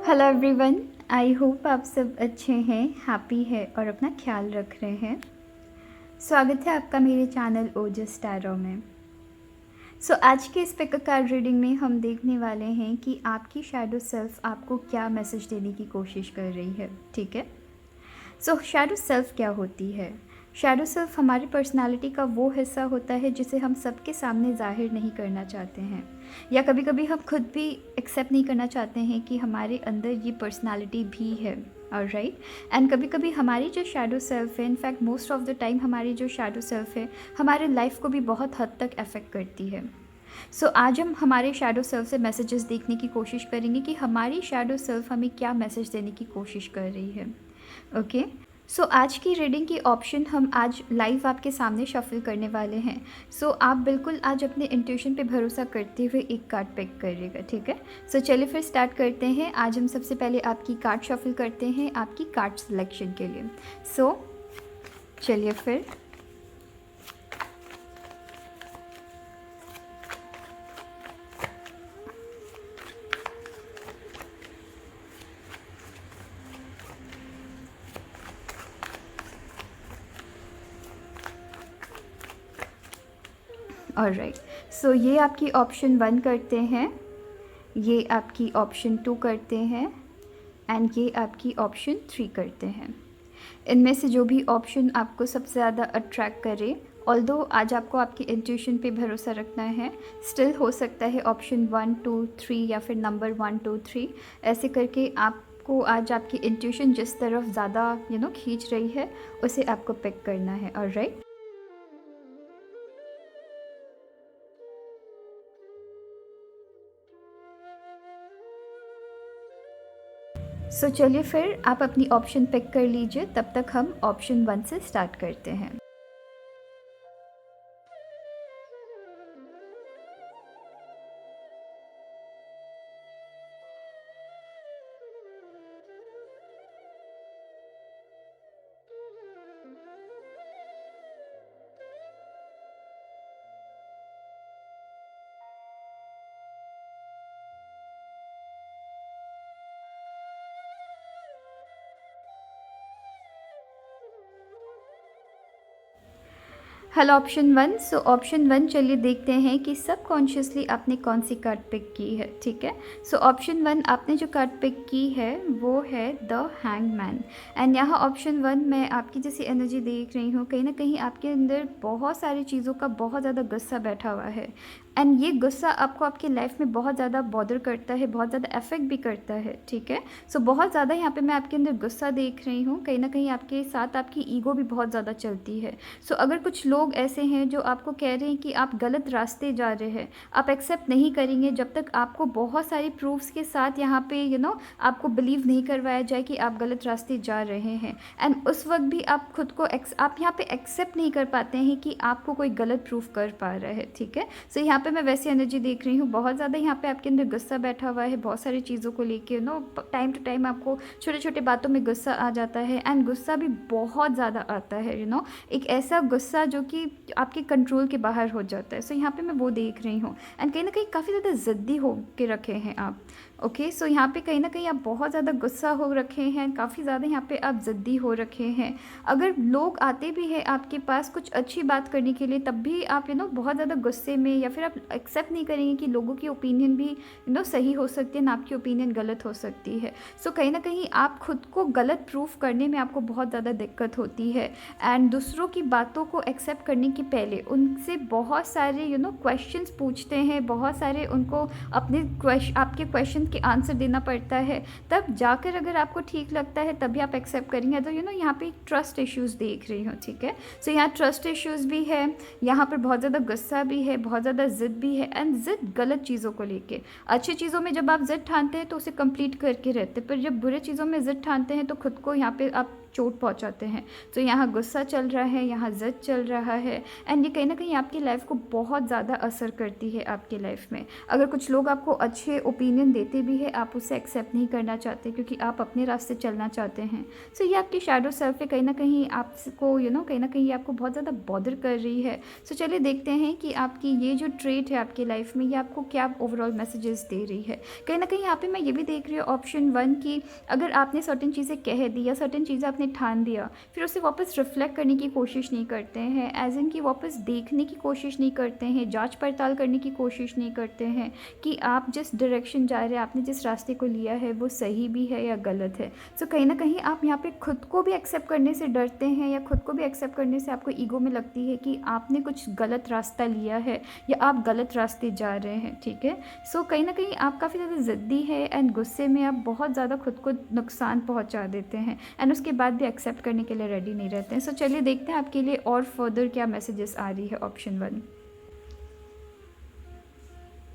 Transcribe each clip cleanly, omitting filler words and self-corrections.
Hello everyone. I hope आप सब अच्छे हैं, हैप्पी है और अपना ख्याल रख रहे हैं। स्वागत है आपका मेरे चैनल ओजस टैरो में। आज के इस पिक कार्ड रीडिंग में हम देखने वाले हैं कि आपकी शैडो सेल्फ आपको क्या मैसेज देने की कोशिश कर रही है। ठीक है, शैडो सेल्फ क्या होती है? शैडो सेल्फ हमारी पर्सनालिटी का वो हिस्सा होता है जिसे हम सबके सामने ज़ाहिर नहीं करना चाहते हैं, या कभी कभी हम खुद भी एक्सेप्ट नहीं करना चाहते हैं कि हमारे अंदर ये पर्सनालिटी भी है। और राइट, एंड कभी कभी हमारी जो शैडो सेल्फ है, in fact most of the time हमारी जो शैडो सेल्फ है हमारे लाइफ को भी बहुत हद तक अफेक्ट करती है। आज हम हमारे शैडो सेल्फ से मैसेजेस देखने की कोशिश करेंगे कि हमारी शैडो सेल्फ हमें क्या मैसेज देने की कोशिश कर रही है। ओके, आज की रीडिंग की ऑप्शन हम आज लाइव आपके सामने शफल करने वाले हैं। आप बिल्कुल आज अपने इंट्यूशन पे भरोसा करते हुए एक कार्ड पिक करिएगा। ठीक है, चलिए फिर स्टार्ट करते हैं। आज हम सबसे पहले आपकी कार्ड शफल करते हैं आपकी कार्ड सिलेक्शन के लिए। चलिए फिर ऑलराइट, ये आपकी ऑप्शन 1 करते हैं, ये आपकी ऑप्शन 2 करते हैं एंड ये आपकी ऑप्शन 3 करते हैं। इनमें से जो भी ऑप्शन आपको सबसे ज़्यादा अट्रैक्ट करे, ऑल्दो आज आपको आपकी इंट्यूशन पे भरोसा रखना है, स्टिल हो सकता है ऑप्शन 1 2 3 या फिर नंबर 1 2 3 ऐसे करके आपको आज आपकी इंट्यूशन जिस तरफ ज़्यादा खींच रही है उसे आपको पिक करना है। ऑलराइट, चलिए फिर आप अपनी ऑप्शन पिक कर लीजिए, तब तक हम ऑप्शन 1 से स्टार्ट करते हैं। Hello option 1। ऑप्शन 1 चलिए देखते हैं कि सबकॉन्शियसली आपने कौन सी कार्ड पिक की है। ठीक है, ऑप्शन 1 आपने जो कार्ड पिक की है वो है द हैंगमैन। एंड यहाँ ऑप्शन 1 मैं आपकी जैसी एनर्जी देख रही हूँ, कहीं ना कहीं आपके अंदर बहुत सारी चीज़ों का बहुत ज़्यादा गुस्सा बैठा हुआ है एंड ये गुस्सा आपको आपकी लाइफ में बहुत ज़्यादा बॉदर करता है, बहुत ज़्यादा अफेक्ट भी करता है। ठीक है, बहुत ज़्यादा यहाँ पे मैं आपके अंदर गुस्सा देख रही हूँ, कहीं ना कहीं आपके साथ आपकी ईगो भी बहुत ज़्यादा चलती है। अगर कुछ लोग ऐसे हैं जो आपको कह रहे हैं कि आप गलत रास्ते जा रहे हैं, आप एक्सेप्ट नहीं करेंगे जब तक आपको बहुत सारी प्रूफ्स के साथ यहाँ पे आपको बिलीव नहीं करवाया जाए कि आप गलत रास्ते जा रहे हैं। एंड उस वक्त भी आप खुद को आप यहाँ पे एक्सेप्ट नहीं कर पाते हैं कि आपको कोई गलत प्रूफ कर पा रहा है। ठीक है, यहाँ पे मैं वैसी एनर्जी देख रही हूँ, बहुत ज़्यादा यहाँ पे आपके अंदर गुस्सा बैठा हुआ है, बहुत सारी चीज़ों को लेके टाइम टू टाइम आपको छोटे छोटे बातों में गुस्सा आ जाता है एंड गुस्सा भी बहुत ज़्यादा आता है। एक ऐसा गुस्सा जो कि आपके कंट्रोल के बाहर हो जाता है। यहाँ पे मैं वो देख रही हूँ एंड कहीं ना कहीं काफ़ी ज़्यादा ज़िद्दी हो के रखे हैं आप। ओके, यहाँ पे कहीं ना कहीं आप बहुत ज़्यादा गुस्सा हो रखे हैं, काफ़ी ज़्यादा यहाँ पे आप ज़िद्दी हो रखे हैं। अगर लोग आते भी हैं आपके पास कुछ अच्छी बात करने के लिए, तब भी आप बहुत ज़्यादा गुस्से में, या फिर आप एक्सेप्ट नहीं करेंगे कि लोगों की ओपिनियन भी सही हो सकती है ना, आपकी ओपिनियन गलत हो सकती है। कहीं ना कहीं आप खुद को गलत प्रूफ करने में आपको बहुत ज़्यादा दिक्कत होती है एंड दूसरों की बातों को एक्सेप्ट करने के पहले उनसे बहुत सारे क्वेश्चंस पूछते हैं, बहुत सारे उनको अपने आपके क्वेश्चन के आंसर देना पड़ता है, तब जाकर अगर आपको ठीक लगता है तभी आप एक्सेप्ट करेंगे। तो यहाँ पे ट्रस्ट इश्यूज़ देख रही हूँ। ठीक है, यहाँ ट्रस्ट इश्यूज़ भी है, यहाँ पर बहुत ज़्यादा गुस्सा भी है, बहुत ज़्यादा ज़िद भी है एंड ज़िद गलत चीज़ों को लेके। अच्छी चीज़ों में जब आप ज़िद ठानते हैं तो उसे कंप्लीट करके रहते हैं, पर जब बुरे चीज़ों में ज़िद ठानते हैं तो खुद को यहाँ पे आप चोट पहुंचाते हैं। तो यहाँ गुस्सा चल रहा है, यहाँ ज़िद चल रहा है, एंड ये कहीं ना कहीं आपकी लाइफ को बहुत ज़्यादा असर करती है आपकी लाइफ में। अगर कुछ लोग आपको अच्छे ओपिनियन देते भी है, आप उसे एक्सेप्ट नहीं करना चाहते क्योंकि आप अपने रास्ते चलना चाहते हैं। सो ये आपकी शैडो सेल्फ है, कहीं ना कहीं आपको कहीं ना कहीं ये आपको बहुत ज़्यादा बॉदर कर रही है। सो चलिए देखते हैं कि आपकी ये जो ट्रेट है आपकी लाइफ में, ये आपको क्या ओवरऑल मैसेजेस दे रही है। कहीं ना कहीं यहाँ पे मैं ये भी देख रही हूँ ऑप्शन 1 की अगर आपने सर्टेन चीज़ें कह दी या सर्टेन चीज़ें आपने ठान दिया, फिर उसे वापस रिफ्लेक्ट करने की कोशिश नहीं करते हैं, एज इन की वापस देखने की कोशिश नहीं करते हैं, जांच पड़ताल करने की कोशिश नहीं करते हैं कि आप जिस डायरेक्शन जा रहे हैं, आपने जिस रास्ते को लिया है वो सही भी है या गलत है। सो कहीं ना कहीं आप यहाँ पे खुद को भी एक्सेप्ट करने से डरते हैं, या खुद को भी एक्सेप्ट करने से आपको ईगो में लगती है कि आपने कुछ गलत रास्ता लिया है या आप गलत रास्ते जा रहे हैं, ठीक है। सो कहीं ना कहीं आप काफ़ी ज़्यादा ज़िद्दी है, एंड गुस्से में आप बहुत ज़्यादा खुद को नुकसान पहुंचा देते हैं, एंड उसके बाद भी एक्सेप्ट करने के लिए रेडी नहीं रहते हैं। सो चलिए देखते हैं आपके लिए और फर्दर क्या मैसेजेस आ रही है ऑप्शन 1।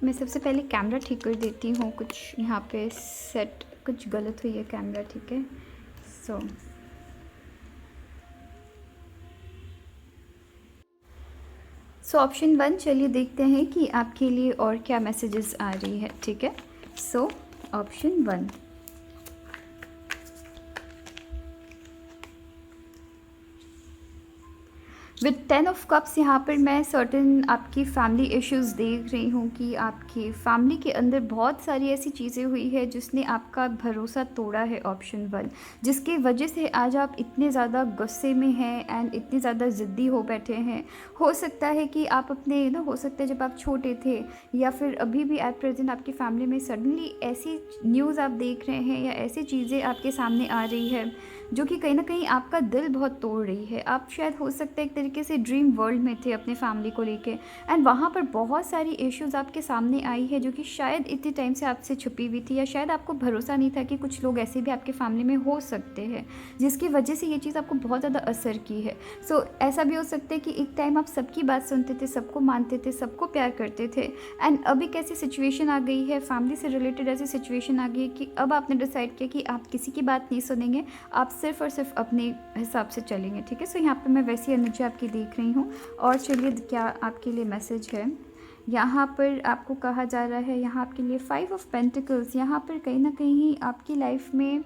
मैं सबसे पहले कैमरा ठीक कर देती हूँ, कुछ यहाँ पे सेट कुछ गलत हुई है कैमरा, ठीक है। सो ऑप्शन 1, चलिए देखते हैं कि आपके लिए और क्या मैसेजेस आ रही है, ठीक है। So option 1, with 10 of cups यहाँ पर मैं सर्टेन आपकी फैमिली इश्यूज़ देख रही हूँ कि आपकी फैमिली के अंदर बहुत सारी ऐसी चीज़ें हुई है जिसने आपका भरोसा तोड़ा है ऑप्शन 1, जिसकी वजह से आज आप इतने ज़्यादा गुस्से में हैं एंड इतने ज़्यादा ज़िद्दी हो बैठे हैं। हो सकता है कि आप अपने हो सकता है जब आप छोटे थे या फिर अभी भी एट प्रेजेंट आपकी फैमिली में सडनली ऐसी न्यूज़ आप देख रहे हैं या ऐसी चीज़ें आपके सामने आ रही है जो कि कहीं ना कहीं आपका दिल बहुत तोड़ रही है। आप शायद हो सकता है एक तरीके से ड्रीम वर्ल्ड में थे अपने फैमिली को लेके, एंड वहाँ पर बहुत सारी इश्यूज़ आपके सामने आई है जो कि शायद इतने टाइम से आपसे छुपी हुई थी, या शायद आपको भरोसा नहीं था कि कुछ लोग ऐसे भी आपके फैमिली में हो सकते हैं जिसकी वजह से ये चीज़ आपको बहुत ज़्यादा असर की है। सो ऐसा भी हो सकता है कि एक टाइम आप सबकी बात सुनते थे, सबको मानते थे, सबको प्यार करते थे, एंड अब एक ऐसी सिचुएशन आ गई है, फैमिली से रिलेटेड ऐसी सिचुएशन आ गई है कि अब आपने डिसाइड किया कि आप किसी की बात नहीं सुनेंगे, आप सिर्फ और सिर्फ अपने हिसाब से चलेंगे, ठीक है। सो यहाँ पे मैं वैसी एनर्जी आपकी देख रही हूँ। और चलिए क्या आपके लिए मैसेज है। यहाँ पर आपको कहा जा रहा है, यहाँ आपके लिए 5 ऑफ पेंटिकल्स, यहाँ पर कहीं ना कहीं आपकी लाइफ में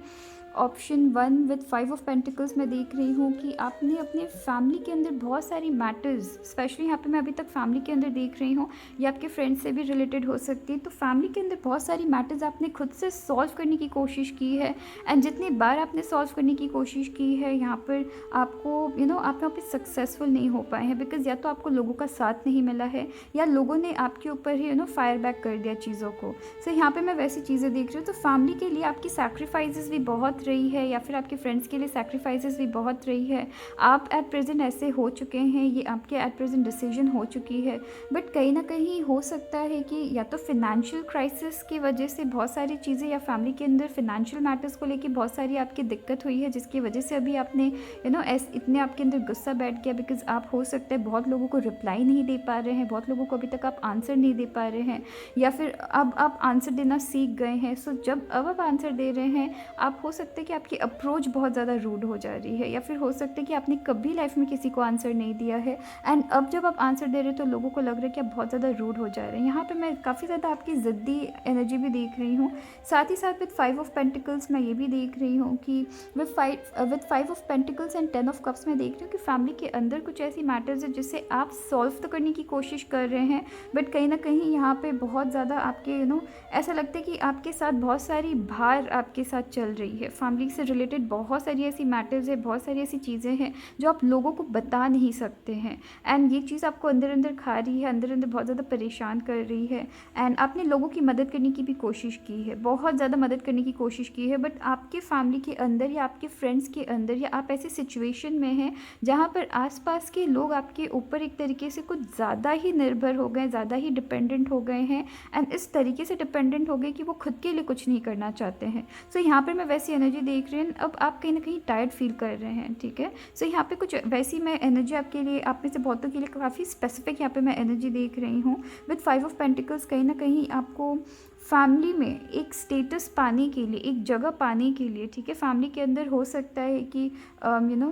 ऑप्शन 1 विद 5 ऑफ पेंटिकल्स मैं देख रही हूँ कि आपने अपने फैमिली के अंदर बहुत सारी मैटर्स, स्पेशली यहाँ पे मैं अभी तक फैमिली के अंदर देख रही हूँ, या आपके फ्रेंड्स से भी रिलेटेड हो सकती है। तो फैमिली के अंदर बहुत सारी मैटर्स आपने खुद से सॉल्व करने की कोशिश की है, एंड जितनी बार आपने सॉल्व करने की कोशिश की है यहाँ पर आपको आप यहाँ पे सक्सेसफुल नहीं हो पाए हैं, बिकॉज या तो आपको लोगों का साथ नहीं मिला है या लोगों ने आपके ऊपर ही फायर बैक कर दिया चीज़ों को। सो यहाँ पर मैं वैसी चीज़ें देख रही हूँ। तो फैमिली के लिए आपकी सैक्रिफाइसेस भी बहुत रही है, या फिर आपके फ्रेंड्स के लिए सैक्रिफाइसेस भी बहुत रही है। आप एट प्रेजेंट ऐसे हो चुके हैं, ये आपके एट प्रेजेंट डिसीजन हो चुकी है, बट कहीं ना कहीं हो सकता है कि या तो फिनेंशियल क्राइसिस की वजह से बहुत सारी चीज़ें, या फैमिली के अंदर फिनेंशियल मैटर्स को लेके बहुत सारी आपकी दिक्कत हुई है जिसकी वजह से अभी आपने इतने आपके अंदर गुस्सा बैठ गया, बिकॉज आप हो सकता है बहुत लोगों को रिप्लाई नहीं दे पा रहे हैं, बहुत लोगों को अभी तक आप आंसर नहीं दे पा रहे हैं, या फिर अब आप आंसर देना सीख गए हैं। सो जब अब आप आंसर दे रहे हैं, आप हो सकता है कि आपकी अप्रोच बहुत ज़्यादा रूड हो जा रही है, या फिर हो सकता है कि आपने कभी लाइफ में किसी को आंसर नहीं दिया है, एंड अब जब आप आंसर दे रहे हो तो लोगों को लग रहा है कि आप बहुत ज़्यादा रूड हो जा रहे हैं। यहाँ पे मैं काफ़ी ज़्यादा आपकी ज़िद्दी एनर्जी भी देख रही हूँ। साथ ही साथ विद 5 ऑफ पेंटिकल्स मैं ये भी देख रही हूँ कि with 5 of pentacles and 10 of cups मैं देख रही हूँ कि फैमिली के अंदर कुछ ऐसी मैटर्स है जिससे आप सॉल्व तो करने की कोशिश कर रहे हैं, बट कहीं ना कहीं यहाँ पे बहुत ज़्यादा आपके ऐसा लगता है कि आपके साथ बहुत सारी भार आपके साथ चल रही है। फैमिली से रिलेटेड बहुत सारी ऐसी मैटर्स है, बहुत सारी ऐसी चीज़ें हैं जो आप लोगों को बता नहीं सकते हैं, एंड ये चीज़ आपको अंदर अंदर खा रही है, अंदर अंदर बहुत ज़्यादा परेशान कर रही है। एंड आपने लोगों की मदद करने की भी कोशिश की है, बहुत ज़्यादा मदद करने की कोशिश की है, बट आपके फैमिली के अंदर या आपके फ्रेंड्स के अंदर, या आप ऐसी सिचुएशन में हैं जहाँ पर आसपास के लोग आपके ऊपर एक तरीके से कुछ ज़्यादा ही निर्भर हो गए, ज़्यादा ही डिपेंडेंट हो गए हैं, एंड इस तरीके से डिपेंडेंट हो गए कि वो खुद के लिए कुछ नहीं करना चाहते हैं। सो यहाँ पर मैं वैसी एनर्जी देख रही हूँ। अब आप कहीं ना कहीं टायर्ड फील कर रहे हैं, ठीक है। सो यहाँ पे कुछ वैसी मैं एनर्जी आपके लिए, आप में से बहुतों के लिए काफ़ी स्पेसिफिक यहाँ पे मैं एनर्जी देख रही हूँ। विद 5 ऑफ पेंटिकल्स कहीं ना कहीं आपको फैमिली में एक स्टेटस पाने के लिए, एक जगह पाने के लिए, ठीक है, फैमिली के अंदर हो सकता है कि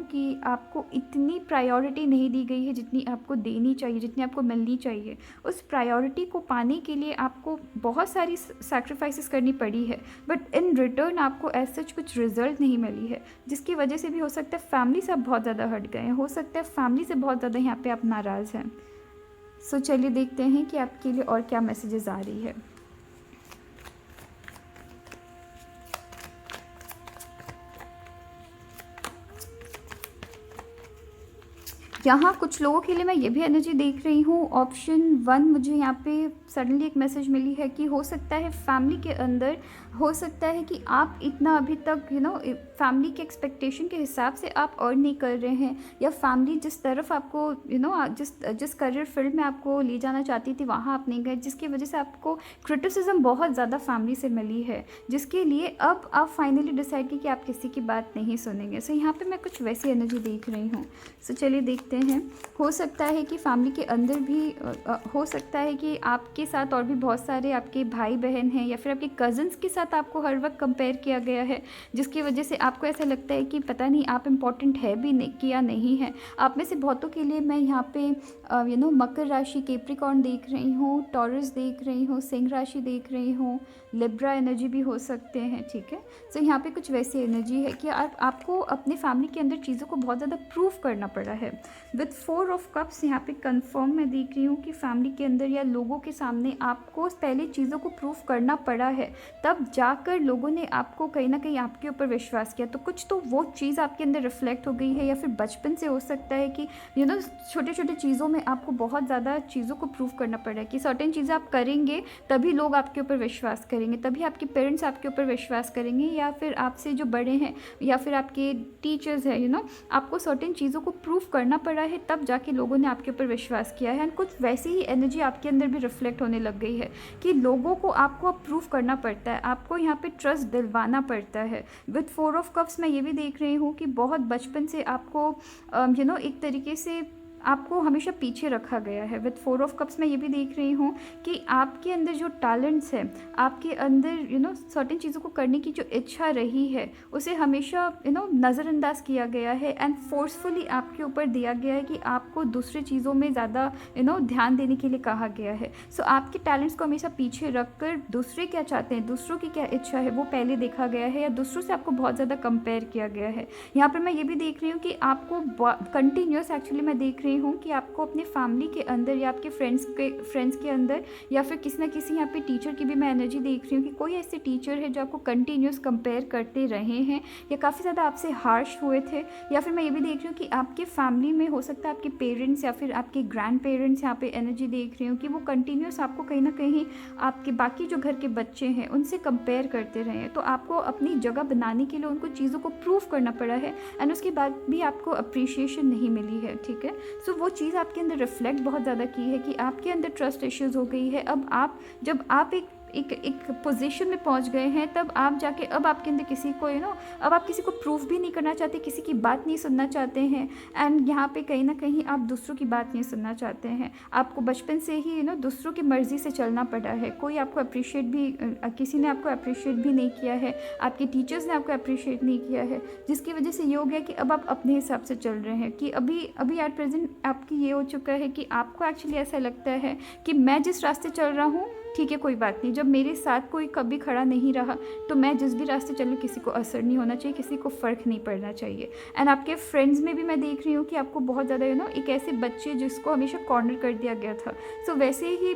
कि आपको इतनी प्रायोरिटी नहीं दी गई है जितनी आपको देनी चाहिए, जितनी आपको मिलनी चाहिए। उस प्रायोरिटी को पाने के लिए आपको बहुत सारी सैक्रिफाइसेस करनी पड़ी है, बट इन रिटर्न आपको एज सच कुछ रिजल्ट नहीं मिली है, जिसकी वजह से भी हो सकता है फैमिली से आप बहुत ज़्यादा हट गए हैं, हो सकता है फैमिली से बहुत ज़्यादा यहाँ पे आप नाराज़ हैं। सो चलिए देखते हैं कि आपके लिए और क्या मैसेजेस आ रही है। यहाँ कुछ लोगों के लिए मैं ये भी एनर्जी देख रही हूँ, ऑप्शन 1 मुझे यहाँ पे सडनली एक मैसेज मिली है कि हो सकता है फैमिली के अंदर, हो सकता है कि आप इतना अभी तक फैमिली के एक्सपेक्टेशन के हिसाब से आप अर्न नहीं कर रहे हैं, या फैमिली जिस तरफ आपको जिस करियर फील्ड में आपको ले जाना चाहती थी वहाँ आप नहीं गए, जिसकी वजह से आपको क्रिटिसिज्म बहुत ज़्यादा फैमिली से मिली है, जिसके लिए अब आप फाइनली डिसाइड की कि आप किसी की बात नहीं सुनेंगे। सो यहाँ पे मैं कुछ वैसी एनर्जी देख रही हूँ। सो चलिए देखते हैं। हो सकता है कि फैमिली के अंदर भी हो सकता है कि आपके साथ और भी बहुत सारे आपके भाई बहन हैं, या फिर आपके कज़न्स के साथ आपको हर वक्त कंपेयर किया गया है, जिसकी वजह से आपको ऐसा लगता है कि पता नहीं आप इम्पॉर्टेंट है भी नहीं कि या नहीं है। आप में से बहुतों के लिए मैं यहाँ पे मकर राशि, कैप्रिकॉर्न देख रही हूँ, टॉरस देख रही हूँ, सिंह राशि देख रही हूँ, लिब्रा एनर्जी भी हो सकते हैं, ठीक है। सो यहाँ पे कुछ वैसी एनर्जी है कि आपको अपने फैमिली के अंदर चीज़ों को बहुत ज़्यादा प्रूव करना पड़ा है। विद 4 ऑफ कप्स यहाँ पे कंफर्म मैं देख रही हूँ कि फैमिली के अंदर या लोगों के सामने आपको पहले चीज़ों को प्रूव करना पड़ा है, तब जाकर लोगों ने आपको कहीं ना कहीं आपके ऊपर विश्वास किया। तो कुछ तो वो चीज़ आपके अंदर रिफ्लेक्ट हो गई है, या फिर बचपन से हो सकता है कि छोटे छोटे चीज़ों में आपको बहुत ज़्यादा चीज़ों को प्रूव करना पड़ा है कि सर्टेन चीज़ें आप करेंगे तभी लोग आपके ऊपर विश्वास करेंगे, तभी आपके पेरेंट्स आपके ऊपर विश्वास करेंगे, या फिर आपसे जो बड़े हैं या फिर आपके टीचर्स हैं, आपको सर्टेन चीज़ों को प्रूव करना पड़ा है, तब जाके लोगों ने आपके ऊपर विश्वास किया है। एंड कुछ वैसी ही एनर्जी आपके अंदर भी रिफ्लेक्ट होने लग गई है कि लोगों को आपको प्रूव करना पड़ता है, आपको यहाँ पे ट्रस्ट दिलवाना पड़ता है। विद 4 ऑफ कप्स मैं ये भी देख रही हूँ कि बहुत बचपन से आपको एक तरीके से आपको हमेशा पीछे रखा गया है। विद 4 ऑफ कप्स मैं ये भी देख रही हूँ कि आपके अंदर जो टैलेंट्स है, आपके अंदर सर्टेन चीज़ों को करने की जो इच्छा रही है, उसे हमेशा नज़रअंदाज किया गया है एंड फोर्सफुली आपके ऊपर दिया गया है कि आपको दूसरी चीज़ों में ज़्यादा ध्यान देने के लिए कहा गया है। सो आपके टैलेंट्स को हमेशा पीछे रख कर दूसरे क्या चाहते हैं, दूसरों की क्या इच्छा है, वो पहले देखा गया है, या दूसरों से आपको बहुत ज़्यादा कंपेयर किया गया है। यहाँ पर मैं ये भी देख रही हूँ कि आपको कंटिन्यूस एक्चुअली मैं देख रही हूँ कि आपको अपने फैमिली के अंदर या आपके फ्रेंड्स के अंदर, या फिर किसी ना किसी यहाँ पे टीचर की भी मैं एनर्जी देख रही हूँ कि कोई ऐसे टीचर है जो आपको कंटिन्यूस कंपेयर करते रहे हैं, या काफ़ी ज़्यादा आपसे हार्श हुए थे। या फिर मैं ये भी देख रही हूँ कि आपके फैमिली में हो सकता है आपके पेरेंट्स या फिर आपके ग्रैंड पेरेंट्स, यहाँ पे एनर्जी देख रही हूँ कि वो कंटिन्यूस आपको कहीं ना कहीं आपके बाकी जो घर के बच्चे हैं उनसे कंपेयर करते रहे हैं। तो आपको अपनी जगह बनाने के लिए उनको चीज़ों को प्रूव करना पड़ा है, एंड उसके बाद भी आपको अप्रिशिएशन नहीं मिली है, ठीक है। सो वो चीज़ आपके अंदर रिफ्लेक्ट बहुत ज़्यादा की है कि आपके अंदर ट्रस्ट इश्यूज़ हो गई है। अब जब आप एक पोजीशन में पहुंच गए हैं, तब आप जाके अब आपके अंदर किसी को अब आप किसी को प्रूफ भी नहीं करना चाहते, किसी की बात नहीं सुनना चाहते हैं, एंड यहाँ पे कहीं ना कहीं आप दूसरों की बात नहीं सुनना चाहते हैं। आपको बचपन से ही दूसरों की मर्ज़ी से चलना पड़ा है। कोई आपको अप्रिशिएट भी, किसी ने आपको अप्रिशिएट भी नहीं किया है, आपके टीचर्स ने आपको अप्रिशिएट नहीं किया है, जिसकी वजह से ये हो गया कि अब आप अपने हिसाब से चल रहे हैं कि अभी एट प्रेजेंट आपकी ये हो चुका है कि आपको एक्चुअली ऐसा लगता है कि मैं जिस रास्ते चल रहा हूँ, ठीक है कोई बात नहीं, जब मेरे साथ कोई कभी खड़ा नहीं रहा तो मैं जिस भी रास्ते चलूँ किसी को असर नहीं होना चाहिए, किसी को फ़र्क नहीं पड़ना चाहिए। एंड आपके फ्रेंड्स में भी मैं देख रही हूँ कि आपको बहुत ज़्यादा एक ऐसे बच्चे जिसको हमेशा कॉर्नर कर दिया गया था, सो वैसे ही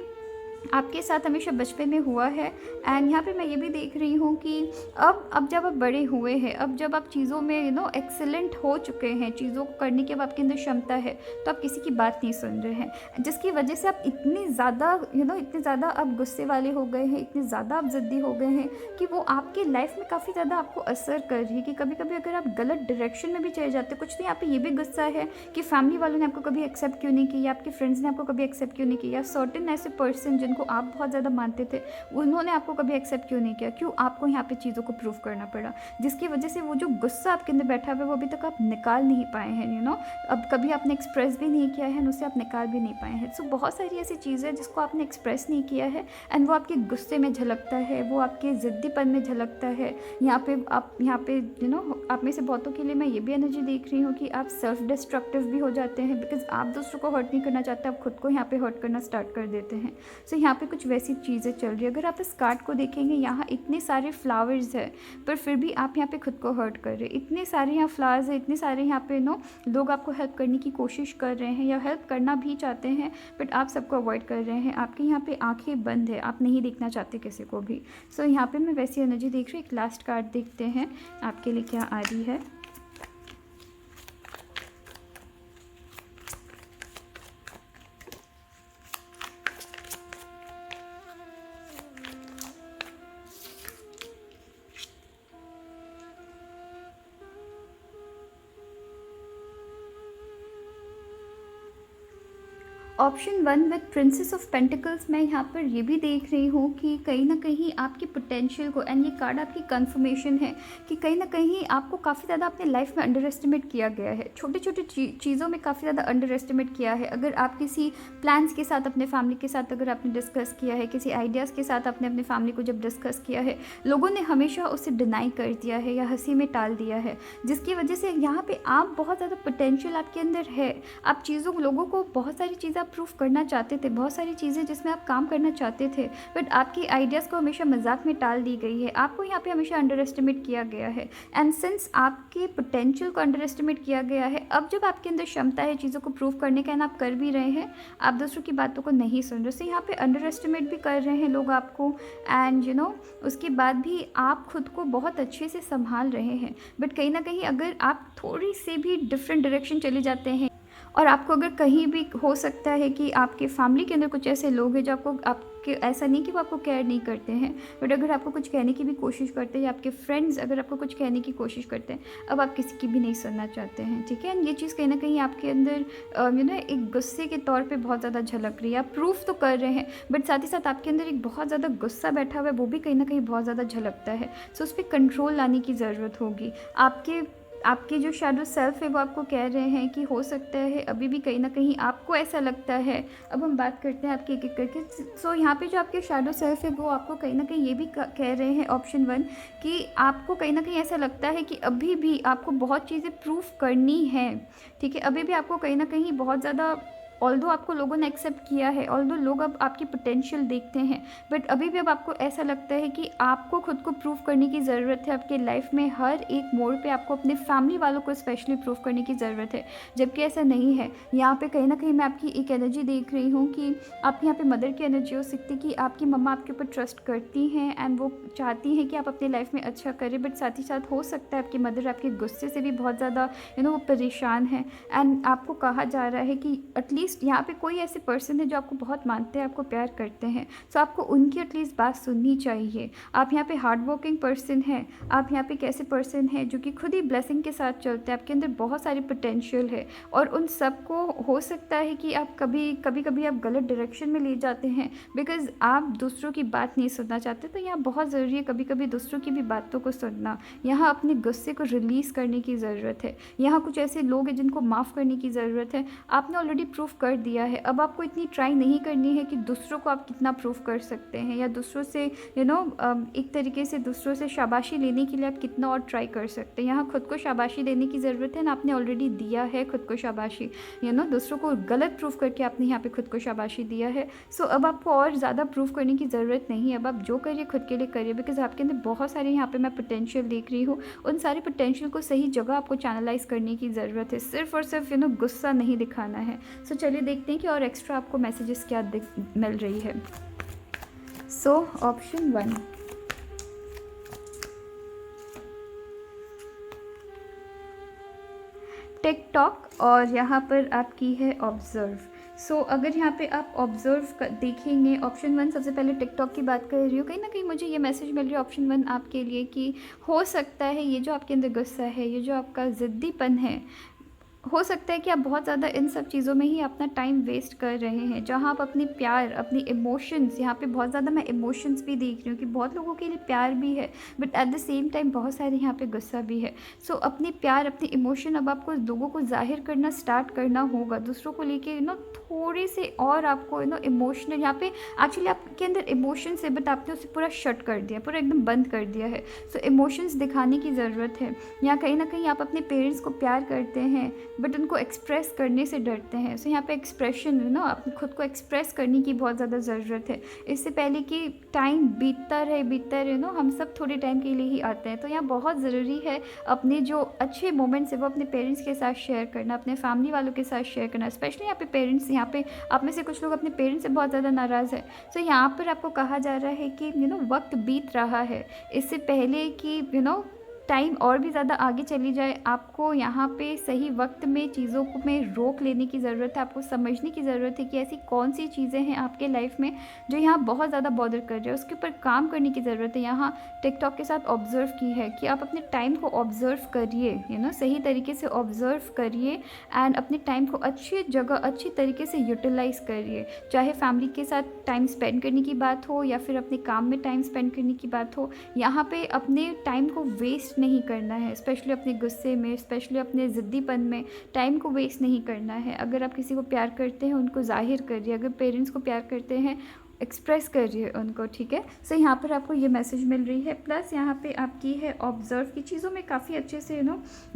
आपके साथ हमेशा बचपन में हुआ है। एंड यहाँ पे मैं ये भी देख रही हूँ कि अब जब आप बड़े हुए हैं, अब जब आप चीज़ों में एक्सेलेंट हो चुके हैं, चीज़ों को करने की अब आपके अंदर क्षमता है, तो आप किसी की बात नहीं सुन रहे हैं, जिसकी वजह से आप इतने ज़्यादा आप गुस्से वाले हो गए हैं, इतने ज़्यादा आप ज़िद्दी हो गए हैं कि वो आपकी लाइफ में काफ़ी ज़्यादा आपको असर कर रही है कि कभी कभी अगर आप गलत डायरेक्शन में भी चले जाते हैं। कुछ तो यहाँ पे ये भी गुस्सा है कि फैमिली वालों ने आपको कभी एक्सेप्ट क्यों नहीं किया, आपके फ्रेंड्स ने आपको कभी एक्सेप्ट क्यों नहीं किया, सर्टेन ऐसे पर्सन जिनको आप बहुत ज़्यादा मानते थे, उन्होंने आपको कभी एक्सेप्ट क्यों नहीं किया? क्यों आपको यहाँ पे चीज़ों को प्रूव करना पड़ा? जिसकी वजह से वो जो गुस्सा आपके अंदर बैठा हुआ है वो अभी तक आप निकाल नहीं पाए हैं, अब कभी आपने एक्सप्रेस भी नहीं किया है एंड उसे आप निकाल भी नहीं पाए हैं। सो बहुत सारी ऐसी चीज़ें जिसको आपने एक्सप्रेस नहीं किया है एंड वो आपके गुस्से में झलकता है, वो आपके ज़िद्दीपन में झलकता है। यहाँ पे आप में से बहुतों के लिए मैं ये भी एनर्जी देख रही हूँ कि आप सेल्फ डिस्ट्रक्टिव भी हो जाते हैं, बिकॉज आप दूसरों को हर्ट नहीं करना चाहते, आप खुद को यहाँ पे हर्ट करना स्टार्ट कर देते हैं। सो यहाँ पे कुछ वैसी चीज़ें चल रही है। अगर आप इस कार्ड को देखेंगे, यहाँ इतने सारे फ्लावर्स है पर फिर भी आप यहाँ पे खुद को हर्ट कर रहे हैं। इतने सारे यहाँ फ्लावर्स है, इतने सारे यहाँ पे लोग आपको हेल्प करने की कोशिश कर रहे हैं या हेल्प करना भी चाहते हैं, बट आप सबको अवॉइड कर रहे हैं। आपके यहाँ पे आंखें बंद है, आप नहीं देखना चाहते किसी को भी। सो यहाँ पे मैं वैसी एनर्जी देख रही हूँ। एक लास्ट कार्ड देखते हैं आपके लिए क्या आ रही है। Option 1 with princess of pentacles, मैं यहाँ पर ये भी देख रही हूँ कि कहीं ना कहीं आपकी पोटेंशियल को, एंड ये कार्ड आपकी कंफर्मेशन है कि कहीं ना कहीं आपको काफ़ी ज़्यादा अपने लाइफ में अंडर एस्टिमेट किया गया है। छोटे छोटे चीज़ों में काफ़ी ज़्यादा अंडर एस्टिमेट किया है। अगर आप किसी प्लान्स के साथ, अपने फैमिली के साथ अगर आपने डिस्कस किया है, किसी आइडियाज़ के साथ आपने अपने फैमिली को जब डिस्कस किया है, लोगों ने हमेशा उसे डिनाई कर दिया है या हंसी में टाल दिया है, जिसकी वजह से यहाँ पर आप बहुत ज़्यादा पोटेंशियल आपके अंदर है। आप लोगों को बहुत सारी चीज़ें प्रूफ करना चाहते थे, बहुत सारी चीज़ें जिसमें आप काम करना चाहते थे, बट आपकी आइडियाज़ को हमेशा मजाक में टाल दी गई है। आपको यहाँ पे हमेशा अंडर एस्टिमेट किया गया है, एंड सिंस आपके पोटेंशियल को अंडर एस्टिमेट किया गया है, अब जब आपके अंदर क्षमता है चीज़ों को प्रूव करने का एंड आप कर भी रहे हैं, आप दूसरों की बातों को नहीं सुन रहे। यहाँ पे अंडर एस्टिमेट भी कर रहे हैं लोग आपको, एंड उसके बाद भी आप खुद को बहुत अच्छे से संभाल रहे हैं। बट कहीं ना कहीं अगर आप थोड़ी सी भी डिफरेंट डायरेक्शन चले जाते हैं, और आपको अगर कहीं भी हो सकता है कि आपके फैमिली के अंदर कुछ ऐसे लोग हैं जो आपके ऐसा नहीं कि वो आपको केयर नहीं करते हैं, बट अगर आपको कुछ कहने की भी कोशिश करते हैं, या आपके फ्रेंड्स अगर आपको कुछ कहने की कोशिश करते हैं, अब आप किसी की भी नहीं सुनना चाहते हैं, ठीक है। ये चीज़ कहीं ना कहीं आपके अंदर एक गुस्से के तौर पे बहुत ज़्यादा झलक रही है। आप प्रूफ तो कर रहे हैं, बट साथ ही साथ आपके अंदर एक बहुत ज़्यादा गुस्सा बैठा हुआ है, वो भी कहीं ना कहीं बहुत ज़्यादा झलकता है। सो उस पर कंट्रोल लाने की ज़रूरत होगी। आपके जो शैडो सेल्फ है वो आपको कह रहे हैं कि हो सकता है अभी भी कहीं ना कहीं आपको ऐसा लगता है। अब हम बात करते हैं आपके एक एक करके। सो यहाँ पे जो आपके शैडो सेल्फ है वो आपको कहीं ना कहीं ये भी कह रहे हैं, ऑप्शन 1, कि आपको कहीं ना कहीं ऐसा लगता है कि अभी भी आपको बहुत चीज़ें प्रूफ करनी है, ठीक है। अभी भी आपको कहीं ना कहीं बहुत ज़्यादा, ऑल्दो आपको लोगों ने एक्सेप्ट किया है, ऑल्दो लोग अब आपकी पोटेंशियल देखते हैं, बट अभी भी अब आपको ऐसा लगता है कि आपको खुद को प्रूव करने की ज़रूरत है। आपके लाइफ में हर एक मोड़ पे आपको अपने फैमिली वालों को स्पेशली प्रूव करने की ज़रूरत है, जबकि ऐसा नहीं है। यहाँ पे कहीं ना कहीं मैं आपकी एक एनर्जी देख रही हूँ कि आपके यहाँ पे मदर की एनर्जी हो सकती है कि आपकी मम्मा आपके ऊपर ट्रस्ट करती हैं एंड वो चाहती हैं कि आप अपनी लाइफ में अच्छा करें, बट साथ ही साथ हो सकता है आपकी मदर आपके गुस्से से भी बहुत ज़्यादा वो परेशान है, एंड आपको कहा जा रहा है कि एटलीस्ट यहाँ पे कोई ऐसे पर्सन है जो आपको बहुत मानते हैं, आपको प्यार करते हैं, सो आपको उनकी एटलीस्ट बात सुननी चाहिए। आप यहाँ पे हार्ड वर्किंग पर्सन हैं, आप यहाँ पे एक ऐसे पर्सन हैं जो कि खुद ही ब्लेसिंग के साथ चलते हैं। आपके अंदर बहुत सारी पोटेंशियल है, और उन सबको हो सकता है कि आप कभी आप गलत डायरेक्शन में ले जाते हैं, बिकॉज आप दूसरों की बात नहीं सुनना चाहते। तो यहाँ बहुत ज़रूरी है कभी कभी दूसरों की भी बातों को सुनना। यहाँ अपने गुस्से को रिलीज़ करने की ज़रूरत है। यहाँ कुछ ऐसे लोग हैं जिनको माफ़ करने की ज़रूरत है। आपने ऑलरेडी प्रूफ कर दिया है, अब आपको इतनी ट्राई नहीं करनी है कि दूसरों को आप कितना प्रूफ कर सकते हैं, या दूसरों से एक तरीके से दूसरों से शाबाशी लेने के लिए आप कितना और ट्राई कर सकते हैं। यहाँ खुद को शाबाशी देने की ज़रूरत है ना, आपने ऑलरेडी दिया है खुद को शाबाशी, दूसरों को गलत प्रूफ करके आपने यहाँ पे खुद को शाबाशी दिया है। सो अब आपको और ज़्यादा प्रूफ करने की ज़रूरत नहीं है। अब आप जो करिए खुद के लिए करिए, बिकॉज आपके अंदर बहुत सारे यहाँ पे मैं पोटेंशियल देख रही हूँ। उन सारे पोटेंशियल को सही जगह आपको चैनलाइज करने की ज़रूरत है, सिर्फ और सिर्फ गुस्सा नहीं दिखाना है। सो चलिए देखते हैं कि और एक्स्ट्रा आपको मैसेजेस क्या मिल रही है। सो ऑप्शन 1, टिकटॉक, और यहाँ पर आपकी है ऑब्जर्व। सो अगर यहाँ पे आप ऑब्जर्व देखेंगे, ऑप्शन 1 सबसे पहले टिकटॉक की बात कर रही हूँ। कहीं ना कहीं मुझे ये मैसेज मिल रही है ऑप्शन 1 आपके लिए कि हो सकता है ये जो आपके अंदर गुस्सा है, ये जो आपका ज़िद्दीपन है, हो सकता है कि आप बहुत ज़्यादा इन सब चीज़ों में ही अपना टाइम वेस्ट कर रहे हैं, जहाँ आप अपने प्यार, अपनी इमोशंस, यहाँ पे बहुत ज़्यादा मैं इमोशंस भी देख रही हूँ कि बहुत लोगों के लिए प्यार भी है, but at the same time बहुत सारे यहाँ पे गुस्सा भी है। सो अपने प्यार, अपने इमोशन अब आपको लोगों को ज़ाहिर करना स्टार्ट करना होगा, दूसरों को लेके थोड़े से और आपको इमोशनल, यहाँ पे एक्चुअली आपके अंदर इमोशंस है, बट आपने उसे पूरा शट कर दिया, पूरा एकदम बंद कर दिया है। सो इमोशंस दिखाने की ज़रूरत है। यहाँ कहीं ना कहीं आप अपने पेरेंट्स को प्यार करते हैं, बट उनको एक्सप्रेस करने से डरते हैं। सो यहाँ पे एक्सप्रेशन आप खुद को एक्सप्रेस करने की बहुत ज़्यादा ज़रूरत है, इससे पहले कि टाइम बीतता रहे हम सब थोड़े टाइम के लिए ही आते हैं। तो यहाँ बहुत ज़रूरी है अपने जो अच्छे मोमेंट्स है वो अपने पेरेंट्स के साथ शेयर करना, अपने फैमिली वालों के साथ शेयर करना। स्पेशली यहाँ पे पेरेंट्स, यहाँ पे आप में से कुछ लोग अपने पेरेंट्स से बहुत ज़्यादा नाराज़ है। सो यहाँ पर आपको कहा जा रहा है कि वक्त बीत रहा है, इससे पहले कि टाइम और भी ज़्यादा आगे चली जाए, आपको यहाँ पे सही वक्त में चीज़ों को में रोक लेने की ज़रूरत है। आपको समझने की ज़रूरत है कि ऐसी कौन सी चीज़ें हैं आपके लाइफ में जो यहाँ बहुत ज़्यादा बॉदर कर रहे हैं, उसके ऊपर काम करने की ज़रूरत है। यहाँ टिकटॉक के साथ ऑब्ज़र्व की है कि आप अपने टाइम को ऑब्ज़र्व करिए, सही तरीके से ऑब्ज़र्व करिए एंड अपने टाइम को अच्छी जगह, अच्छी तरीके से यूटिलाइज़ करिए। चाहे फैमिली के साथ टाइम स्पेंड करने की बात हो या फिर अपने काम में टाइम स्पेंड करने की बात हो, यहाँ पे अपने टाइम को वेस्ट नहीं करना है, स्पेशली अपने गुस्से में, स्पेशली अपने ज़िद्दीपन में टाइम को वेस्ट नहीं करना है। अगर आप किसी को प्यार करते हैं उनको ज़ाहिर करिए, अगर पेरेंट्स को प्यार करते हैं एक्सप्रेस करिए उनको, ठीक है। सो यहाँ पर आपको ये मैसेज मिल रही है। प्लस यहाँ पे आपकी है ऑब्ज़र्व की चीज़ों में काफ़ी अच्छे से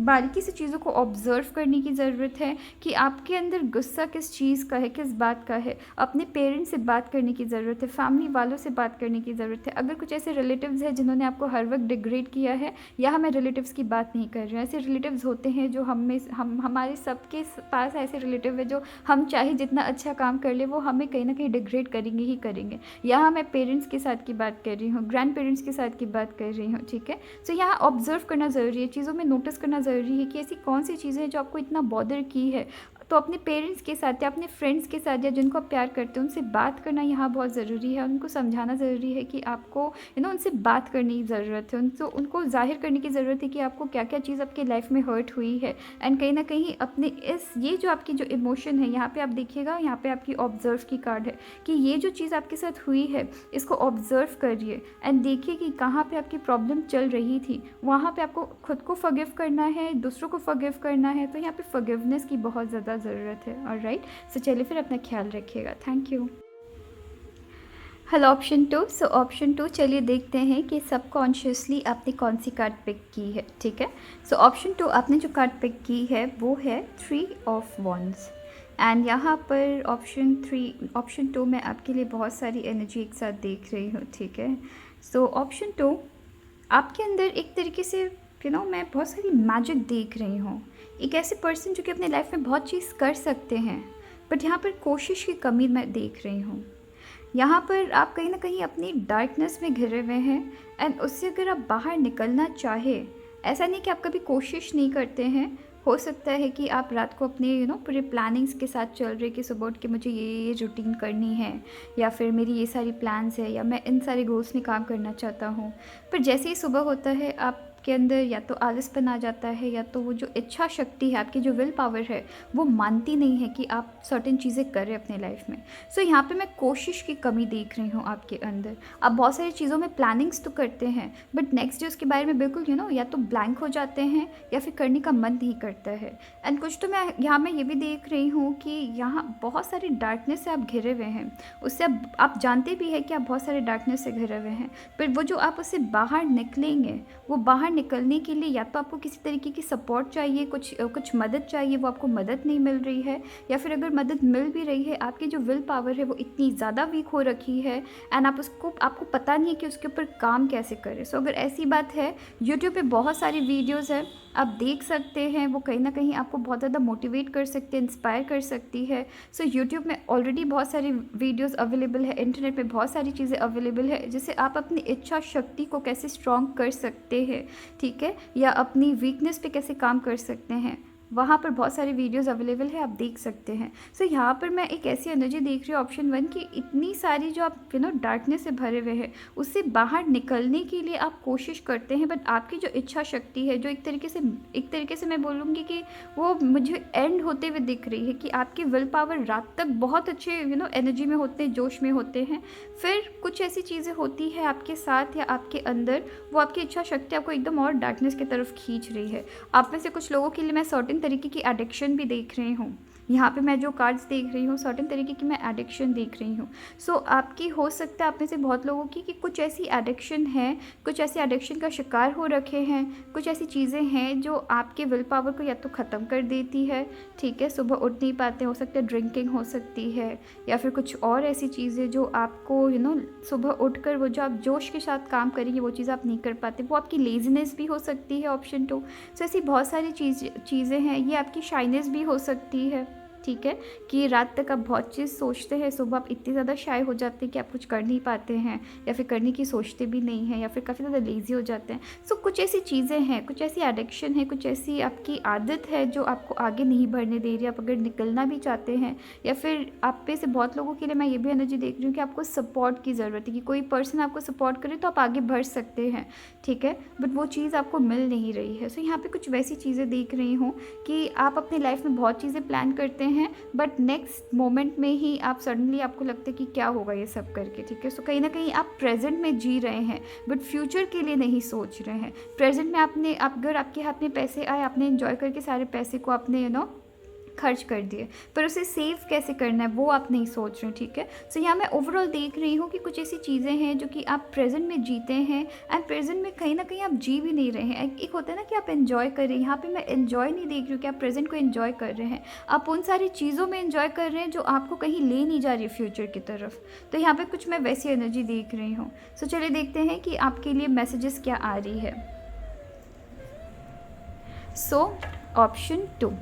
बारीकी से चीज़ों को ऑब्ज़र्व करने की ज़रूरत है कि आपके अंदर गुस्सा किस चीज़ का है, किस बात का है। अपने पेरेंट्स से बात करने की ज़रूरत है, फैमिली वालों से बात करने की ज़रूरत है। अगर कुछ ऐसे रिलेटिव्स हैं जिन्होंने आपको हर वक्त डिग्रेड किया है, यहाँ मैं रिलेटिव्स की बात नहीं कर रही हूँ, ऐसे रिलेटिव्स होते हैं जो हमारे सबके पास ऐसे रिलेटिव है जो हम चाहे जितना अच्छा काम कर ले वो हमें कहीं ना कहीं डिग्रेड करेंगे ही करेंगे। यहाँ मैं पेरेंट्स के साथ की बात कर रही हूँ, ग्रैंड पेरेंट्स के साथ की बात कर रही हूँ, ठीक है। सो यहाँ ऑब्जर्व करना ज़रूरी है, चीज़ों में नोटिस करना ज़रूरी है कि ऐसी कौन सी चीज़ें हैं जो आपको इतना बॉदर की है। तो अपने पेरेंट्स के साथ या अपने फ्रेंड्स के साथ या जिनको आप प्यार करते हैं उनसे बात करना यहाँ बहुत ज़रूरी है। उनको समझाना ज़रूरी है कि आपको उनसे बात करने की ज़रूरत है, उनको जाहिर करने की ज़रूरत है कि आपको क्या क्या चीज़ आपके लाइफ में हर्ट हुई है। एंड कहीं ना कहीं अपने ये जो आपकी जो इमोशन है, यहाँ पे आप देखिएगा, यहाँ पे आपकी ऑब्जर्व की कार्ड है कि ये जो चीज़ आपके साथ हुई है इसको ऑब्जर्व करिए एंड देखिए कि कहाँ पे आपकी प्रॉब्लम चल रही थी। वहाँ पे आपको खुद को फॉरगिव करना है, दूसरों को फॉरगिव करना है। तो यहाँ पे फॉरगिवनेस की बहुत ज़्यादा ज़रूरत है। ऑलराइट, सो चलिए फिर अपना ख्याल रखिएगा। Thank you. Hello option 2। So option 2, चलिए देखते हैं कि सबकॉन्शियसली आपने कौन सी कार्ड पिक की है, ठीक है। सो ऑप्शन 2 आपने जो कार्ड पिक की है वो है 3 ऑफ वॉन्ड्स एंड यहाँ पर ऑप्शन 2 में आपके लिए बहुत सारी एनर्जी एक साथ देख रही हूँ, ठीक है। सो ऑप्शन 2 आपके अंदर एक तरीके से मैं बहुत सारी मैजिक देख रही हूँ। एक ऐसे पर्सन जो कि अपने लाइफ में बहुत चीज़ कर सकते हैं, बट यहाँ पर कोशिश की कमी मैं देख रही हूँ। यहाँ पर आप कहीं ना कहीं अपनी डार्कनेस में घिरे हुए हैं एंड उससे अगर आप बाहर निकलना चाहे, ऐसा नहीं कि आप कभी कोशिश नहीं करते हैं। हो सकता है कि आप रात को अपने पूरे प्लानिंग्स के साथ चल रहे कि सुबह उठ के मुझे ये रूटीन करनी है, या फिर मेरी ये सारी प्लान्स है, या मैं इन सारे गोल्स में काम करना चाहता हूँ। पर जैसे ही सुबह होता है आप के अंदर या तो आलसपन आ जाता है, या तो वो जो इच्छा शक्ति है, आपकी जो विल पावर है, वो मानती नहीं है कि आप सर्टेन चीज़ें करें अपने लाइफ में। सो यहाँ पे मैं कोशिश की कमी देख रही हूँ आपके अंदर। आप बहुत सारी चीज़ों में प्लानिंग्स तो करते हैं, बट नेक्स्ट डे उसके बारे में बिल्कुल या तो ब्लैंक हो जाते हैं या फिर करने का मन नहीं करता है। एंड कुछ तो मैं ये भी देख रही हूँ कि यहाँ बहुत सारी डार्कनेस से आप घिरे हुए हैं। उससे आप जानते भी हैं कि आप बहुत सारे डार्कनेस से घिरे हुए हैं, पर वो जो आप उससे बाहर निकलेंगे, वो बाहर निकलने के लिए या तो आपको किसी तरीके की सपोर्ट चाहिए, कुछ मदद चाहिए, वो आपको मदद नहीं मिल रही है, या फिर अगर मदद मिल भी रही है, आपकी जो विल पावर है वो इतनी ज़्यादा वीक हो रखी है एंड आपको पता नहीं है कि उसके ऊपर काम कैसे करें। सो अगर ऐसी बात है, यूट्यूब पे बहुत सारी वीडियोस है, आप देख सकते हैं, वो कहीं ना कहीं आपको बहुत ज़्यादा मोटिवेट कर सकते हैं, इंस्पायर कर सकती है। सो यूट्यूब में ऑलरेडी बहुत सारी वीडियोस अवेलेबल है, इंटरनेट पे बहुत सारी चीज़ें अवेलेबल है जिससे आप अपनी इच्छा शक्ति को कैसे स्ट्रॉन्ग कर सकते हैं, ठीक है, या अपनी वीकनेस पे कैसे काम कर सकते हैं, वहाँ पर बहुत सारी वीडियोज़ अवेलेबल है, आप देख सकते हैं। सो यहाँ पर मैं एक ऐसी एनर्जी देख रही हूँ ऑप्शन 1 की, इतनी सारी जो आप डार्कनेस से भरे हुए हैं उससे बाहर निकलने के लिए आप कोशिश करते हैं, बट आपकी जो इच्छा शक्ति है, जो एक तरीके से मैं बोलूँगी कि वो मुझे एंड होते हुए दिख रही है कि आपकी विल पावर रात तक बहुत अच्छे एनर्जी में होते हैं, जोश में होते हैं, फिर कुछ ऐसी चीज़ें होती है आपके साथ या आपके अंदर, वो आपकी इच्छा शक्ति आपको एकदम और डार्कनेस की तरफ खींच रही है। आप में से कुछ लोगों के लिए मैं सर्टेन तरीके की एडिक्शन भी देख रही हूँ। यहाँ पे मैं जो कार्ड्स देख रही हूँ, सर्टेन तरीके की मैं एडिक्शन देख रही हूँ। सो आपकी हो सकता है, आप में से बहुत लोगों की, कि कुछ ऐसी एडिक्शन है, कुछ ऐसी एडिक्शन का शिकार हो रखे हैं, कुछ ऐसी चीज़ें हैं जो आपके विल पावर को या तो ख़त्म कर देती है, ठीक है, सुबह उठ नहीं पाते, हो सकता है ड्रिंकिंग हो सकती है, या फिर कुछ और ऐसी चीज़ें जो आपको सुबह उठकर वो जो आप जोश के साथ काम करेंगे वो चीज़ आप नहीं कर पाते, वो आपकी लेज़ीनेस भी हो सकती है ऑप्शन 2। सो ऐसी बहुत सारी चीज़ें हैं, ये आपकी शाइनेस भी हो सकती है, ठीक है, कि रात तक आप बहुत चीज़ सोचते हैं, सुबह आप इतने ज़्यादा शाय हो जाते हैं कि आप कुछ कर नहीं पाते हैं, या फिर करने की सोचते भी नहीं हैं, या फिर काफ़ी ज़्यादा लेज़ी हो जाते हैं। सो कुछ ऐसी चीज़ें हैं, कुछ ऐसी एडिक्शन है, कुछ ऐसी आपकी आदत है जो आपको आगे नहीं बढ़ने दे रही। आप अगर निकलना भी चाहते हैं, या फिर आप पे से बहुत लोगों के लिए मैं ये भी एनर्जी देख रही हूँ कि आपको सपोर्ट की ज़रूरत है, कि कोई पर्सन आपको सपोर्ट करे तो आप आगे बढ़ सकते हैं, ठीक है, बट वो चीज़ आपको मिल नहीं रही है। सो यहाँ पर कुछ वैसी चीज़ें देख रही हूँ कि आप अपनी लाइफ में बहुत चीज़ें प्लान करते हैं, बट नेक्स्ट मोमेंट में ही आप सडनली आपको लगता है कि क्या होगा ये सब करके, ठीक है। सो कहीं ना कहीं आप प्रेजेंट में जी रहे हैं, बट फ्यूचर के लिए नहीं सोच रहे हैं। प्रेजेंट में अगर आपके हाथ में पैसे आए, आपने एंजॉय करके सारे पैसे को आपने खर्च कर दिए, पर उसे सेव कैसे करना है वो आप नहीं सोच रहे, ठीक है। सो यहाँ मैं ओवरऑल देख रही हूँ कि कुछ ऐसी चीज़ें हैं जो कि आप प्रेजेंट में जीते हैं, एंड प्रेजेंट में कहीं ना कहीं आप जी भी नहीं रहे हैं। एक होता है ना कि आप एंजॉय करें, यहाँ पे मैं एंजॉय नहीं देख रही हूँ कि आप प्रेजेंट को एंजॉय कर रहे हैं, आप उन सारी चीज़ों में एंजॉय कर रहे हैं जो आपको कहीं ले नहीं जा रही फ्यूचर की तरफ। तो यहाँ पर कुछ मैं वैसी एनर्जी देख रही हूँ। सो चलिए देखते हैं कि आपके लिए मैसेजेस क्या आ रही है। सो ऑप्शन 2,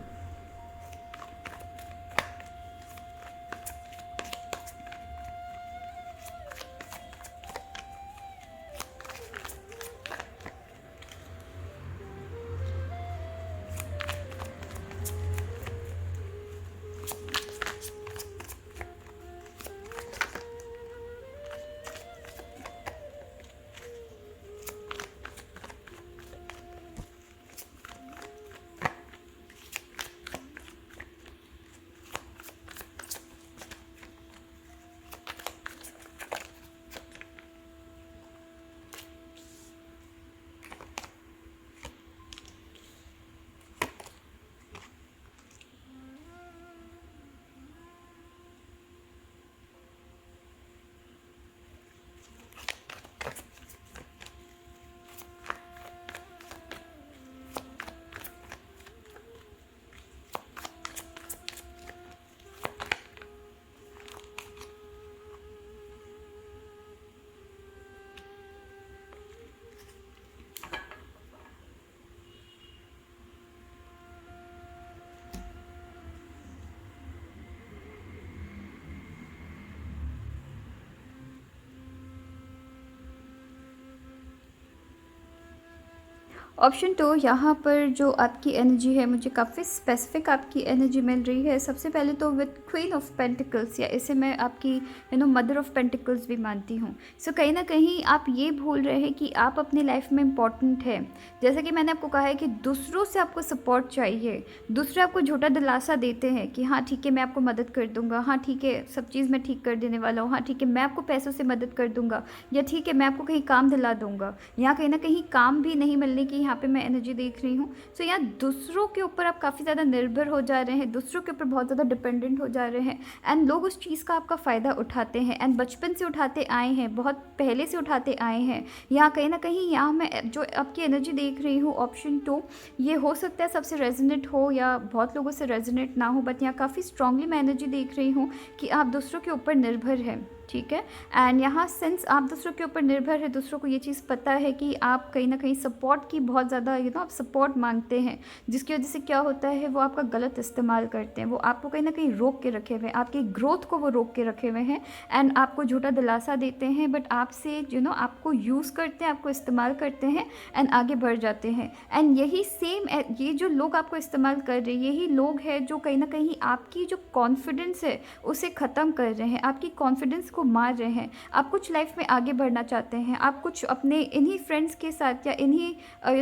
ऑप्शन 2, यहाँ पर जो आपकी एनर्जी है मुझे काफ़ी स्पेसिफिक आपकी एनर्जी मिल रही है। सबसे पहले तो विद क्वीन ऑफ पेंटिकल्स, या इसे मैं आपकी मदर ऑफ पेंटिकल्स भी मानती हूँ। सो कहीं ना कहीं आप ये भूल रहे हैं कि आप अपनी लाइफ में इम्पॉर्टेंट है। जैसा कि मैंने आपको कहा है कि दूसरों से आपको सपोर्ट चाहिए, दूसरे आपको झूठा दिलासा देते हैं कि हाँ ठीक है मैं आपको मदद कर दूंगा, हाँ ठीक है सब चीज़ मैं ठीक कर देने वाला हूँ, हाँ ठीक है मैं आपको पैसों से मदद कर दूंगा, या ठीक है मैं आपको कहीं काम दिला दूंगा। यहाँ कहीं ना कहीं काम भी नहीं मिलने की यहाँ पे मैं एनर्जी देख रही हूँ। सो यहाँ दूसरों के ऊपर आप काफ़ी ज़्यादा निर्भर हो जा रहे हैं, दूसरों के ऊपर बहुत ज़्यादा डिपेंडेंट हो जा रहे हैं, एंड लोग उस चीज़ का आपका फ़ायदा उठाते हैं, एंड बचपन से उठाते आए हैं, बहुत पहले से उठाते आए हैं। यहाँ कहीं ना कहीं यहाँ मैं जो आपकी एनर्जी देख रही हूँ ऑप्शन 2, ये हो सकता है सबसे रेजोनेट हो या बहुत लोगों से रेजोनेट ना हो, बट यहाँ काफ़ी स्ट्रांगली मैं एनर्जी देख रही हूँ कि आप दूसरों के ऊपर निर्भर हैं, ठीक है। एंड यहाँ सिंस आप दूसरों के ऊपर निर्भर है, दूसरों को ये चीज़ पता है कि आप कहीं ना कहीं सपोर्ट की बहुत ज़्यादा आप सपोर्ट मांगते हैं, जिसकी वजह से क्या होता है वो आपका गलत इस्तेमाल करते हैं, वो आपको कहीं ना कहीं रोक के रखे हुए हैं, आपकी ग्रोथ को वो रोक के रखे हुए हैं एंड आपको झूठा दिलासा देते हैं, बट आपसे आपको यूज़ करते हैं, आपको इस्तेमाल करते हैं एंड आगे बढ़ जाते हैं। एंड यही सेम ये जो लोग आपको इस्तेमाल कर रहे हैं, यही लोग हैं जो कहीं ना कहीं आपकी जो कॉन्फिडेंस है उसे ख़त्म कर रहे हैं, आपकी कॉन्फिडेंस को मार रहे हैं। आप कुछ लाइफ में आगे बढ़ना चाहते हैं, आप कुछ अपने इन्हीं फ्रेंड्स के साथ या इन्हीं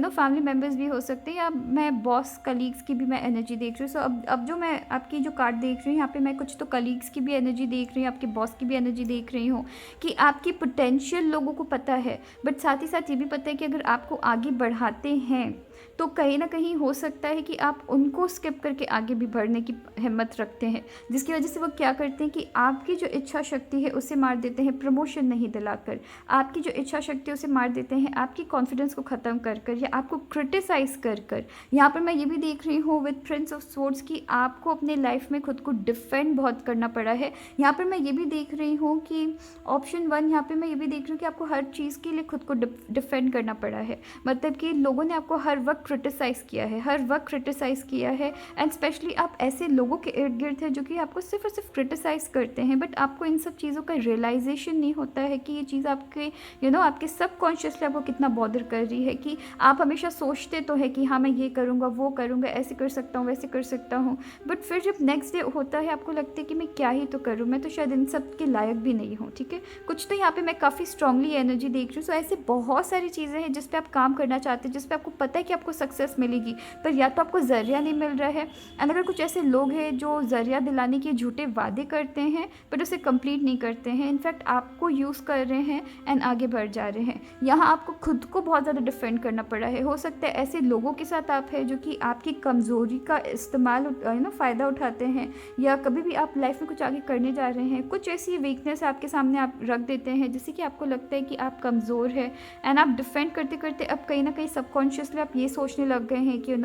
फैमिली मेम्बर्स भी हो सकते हैं, या मैं बॉस कलीग्स की भी मैं एनर्जी देख रही हूँ। सो अब जो मैं आपकी जो कार्ड देख रही हूँ यहाँ पे, मैं कुछ तो कलीग्स की भी एनर्जी देख रही हूँ, आपके बॉस की भी एनर्जी देख रही हूँ कि आपकी पोटेंशियल लोगों को पता है, बट साथ ही साथ ये भी पता है कि अगर आपको आगे बढ़ाते हैं तो कहीं ना कहीं हो सकता है कि आप उनको स्किप करके आगे भी बढ़ने की हिम्मत रखते हैं, जिसकी वजह से वो क्या करते हैं कि आपकी जो इच्छा शक्ति है उसे मार देते हैं प्रमोशन नहीं दिलाकर, आपकी जो इच्छा शक्ति है उसे मार देते हैं आपकी कॉन्फिडेंस को ख़त्म कर कर या आपको क्रिटिसाइज़ कर कर। यहाँ पर मैं ये भी देख रही हूँ विद प्रिंस ऑफ स्वॉर्ड्स कि आपको अपने लाइफ में खुद को डिफेंड बहुत करना पड़ा है। यहाँ पर मैं ये भी देख रही हूँ कि ऑप्शन 1, यहाँ पर मैं ये भी देख रही हूँ कि आपको हर चीज़ के लिए खुद को डिफेंड करना पड़ा है, मतलब कि लोगों ने आपको हर वक्त क्रिटिसाइज़ किया है, हर वक्त क्रिटिसाइज़ किया है। एंड स्पेशली आप ऐसे लोगों के इर्द गिर्द हैं जो कि आपको सिर्फ और सिर्फ क्रिटिसाइज़ करते हैं, बट आपको इन सब चीज़ों का रियलाइजेशन नहीं होता है कि ये चीज़ आपके आपके सबकॉन्शियसली आपको कितना बॉदर कर रही है, कि आप हमेशा सोचते तो है कि हाँ मैं ये करूँगा वो करूँगा, ऐसे कर सकता हूँ वैसे कर सकता हूँ, बट फिर जब नेक्स्ट डे होता है आपको लगता है कि मैं क्या ही तो करूँ, मैं तो शायद इन सब के लायक भी नहीं हूँ। ठीक है, कुछ तो यहाँ पे मैं काफ़ी स्ट्रांगली एनर्जी देख रही हूँ। सो ऐसे बहुत सारी चीज़ें हैं जिस पे आप काम करना चाहते हैं, जिस पे आपको पता है कि आपको सक्सेस मिलेगी, पर या तो आपको ज़रिया नहीं मिल रहा है। एंड अगर कुछ ऐसे लोग हैं जो ज़रिया दिलाने के झूठे वादे करते हैं बट उसे कंप्लीट नहीं करते हैं, इनफैक्ट आपको यूज़ कर रहे हैं एंड आगे बढ़ जा रहे हैं, यहाँ आपको खुद को बहुत ज़्यादा डिफेंड करना पड़ा है। हो सकता है ऐसे लोगों के साथ आप हैं जो कि आपकी कमज़ोरी का इस्तेमाल फ़ायदा उठाते हैं, या कभी भी आप लाइफ में कुछ आगे करने जा रहे हैं कुछ ऐसी वीकनेस आपके सामने आप रख देते हैं जिससे कि आपको लगता है कि आप कमज़ोर है, एंड आप डिफेंड करते करते अब कहीं ना कहीं सबकॉन्शियसली आप ये सोचने लग गए हैं कि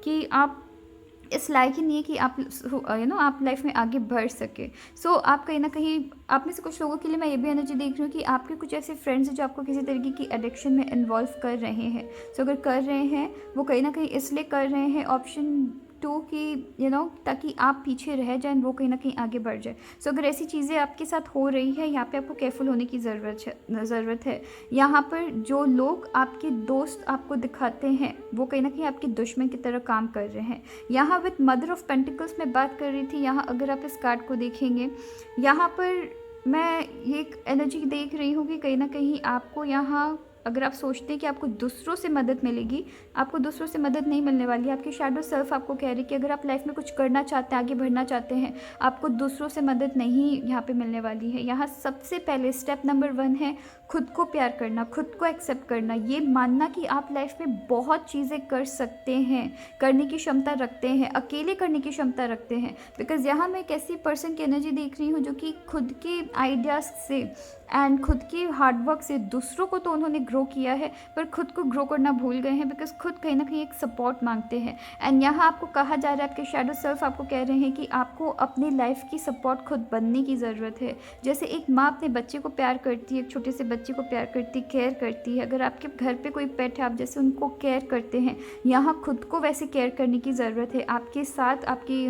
कि आप इस लायक ही नहीं है कि आप आप लाइफ में आगे बढ़ सके। सो आप कहीं ना कहीं, आप में से कुछ लोगों के लिए मैं ये भी एनर्जी देख रही हूँ कि आपके कुछ ऐसे फ्रेंड्स हैं जो आपको किसी तरीके की एडिक्शन में इन्वॉल्व कर रहे हैं। सो अगर कर रहे हैं वो कहीं ना कहीं इसलिए कर रहे हैं ऑप्शन 2 कि ताकि आप पीछे रह जाएं, वो कहीं ना कहीं आगे बढ़ जाए। सो अगर ऐसी चीज़ें आपके साथ हो रही है, यहाँ पे आपको केयरफुल होने की ज़रूरत है। यहाँ पर जो लोग आपके दोस्त आपको दिखाते हैं वो कहीं ना कहीं आपके दुश्मन की तरह काम कर रहे हैं। यहाँ विद मदर ऑफ पेंटिकल्स में बात कर रही थी, यहाँ अगर आप इस कार्ड को देखेंगे, यहाँ पर मैं ये एक एनर्जी देख रही हूँ कि कहीं ना कहीं आपको यहाँ, अगर आप सोचते हैं कि आपको दूसरों से मदद मिलेगी, आपको दूसरों से मदद नहीं मिलने वाली है। आपकी शैडो सेल्फ आपको कह रही है कि अगर आप लाइफ में कुछ करना चाहते हैं, आगे बढ़ना चाहते हैं, आपको दूसरों से मदद नहीं यहाँ पे मिलने वाली है। यहाँ सबसे पहले स्टेप नंबर 1 है खुद को प्यार करना, खुद को एक्सेप्ट करना, ये मानना कि आप लाइफ में बहुत चीज़ें कर सकते हैं, करने की क्षमता रखते हैं, अकेले करने की क्षमता रखते हैं। बिकॉज़ यहाँ मैं एक ऐसी पर्सन की एनर्जी देख रही हूँ जो कि खुद के आइडियाज़ से एंड खुद की हार्डवर्क से दूसरों को तो उन्होंने ग्रो किया है पर खुद को ग्रो करना भूल गए हैं, बिकॉज खुद कहीं ना कहीं एक सपोर्ट मांगते हैं। एंड यहाँ आपको कहा जा रहा है, आपके शैडो सेल्फ आपको कह रहे हैं कि आपको अपनी लाइफ की सपोर्ट खुद बनने की ज़रूरत है। जैसे एक माँ अपने बच्चे को प्यार करती है, एक छोटे से बच्चे को प्यार करती, केयर करती है, अगर आपके घर पे कोई पेट है आप जैसे उनको केयर करते हैं, यहाँ खुद को वैसे केयर करने की ज़रूरत है। आपके साथ आपकी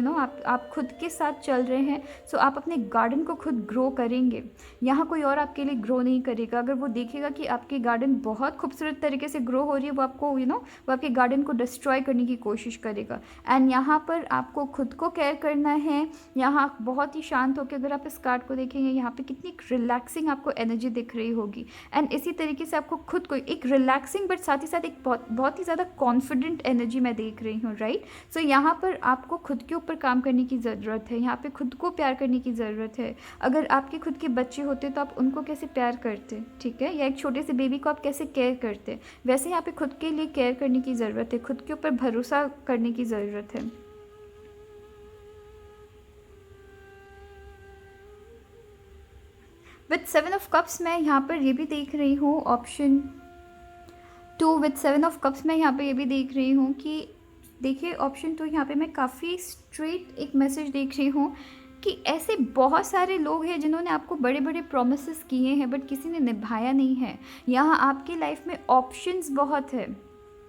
आप खुद के साथ चल रहे हैं, सो आप अपने गार्डन को खुद ग्रो करेंगे। यहाँ कोई और आपके लिए ग्रो नहीं करेगा। अगर वो देखेगा कि आपकी गार्डन बहुत खूबसूरत तरीके से ग्रो हो रही है, वो आपको वो आपके गार्डन को डिस्ट्रॉय करने की कोशिश करेगा। एंड यहाँ पर आपको खुद को केयर करना है। यहाँ बहुत ही शांत होकर अगर आप इस कार्ड को देखेंगे, यहाँ पे कितनी रिलैक्सिंग आपको एनर्जी दिख रही होगी। एंड इसी तरीके से आपको खुद को एक रिलैक्सिंग बट साथ ही साथ एक बहुत ही ज़्यादा कॉन्फिडेंट एनर्जी मैं देख रही हूँ, राइट। सो यहाँ पर आपको खुद के ऊपर काम करने की ज़रूरत है, यहाँ पे खुद को प्यार करने की ज़रूरत है। अगर आपके खुद के बच्चे होते तो आप उनको कैसे प्यार करते, ठीक है, या एक छोटे से बेबी को आप कैसे केयर करते, वैसे यहाँ पे खुद के लिए केयर करने की ज़रूरत है, खुद के ऊपर भरोसा करने की ज़रूरत है। विद 7 ऑफ कप्स मैं यहाँ पर ये भी देख रही हूँ ऑप्शन 2, विद 7 ऑफ कप्स मैं यहाँ पे ये भी देख रही हूँ कि देखिए ऑप्शन 2 यहाँ पे मैं काफ़ी स्ट्रेट एक मैसेज देख रही हूँ कि ऐसे बहुत सारे लोग हैं जिन्होंने आपको बड़े बड़े प्रोमिसेस किए हैं बट किसी ने निभाया नहीं है। यहाँ आपकी लाइफ में ऑप्शंस बहुत है,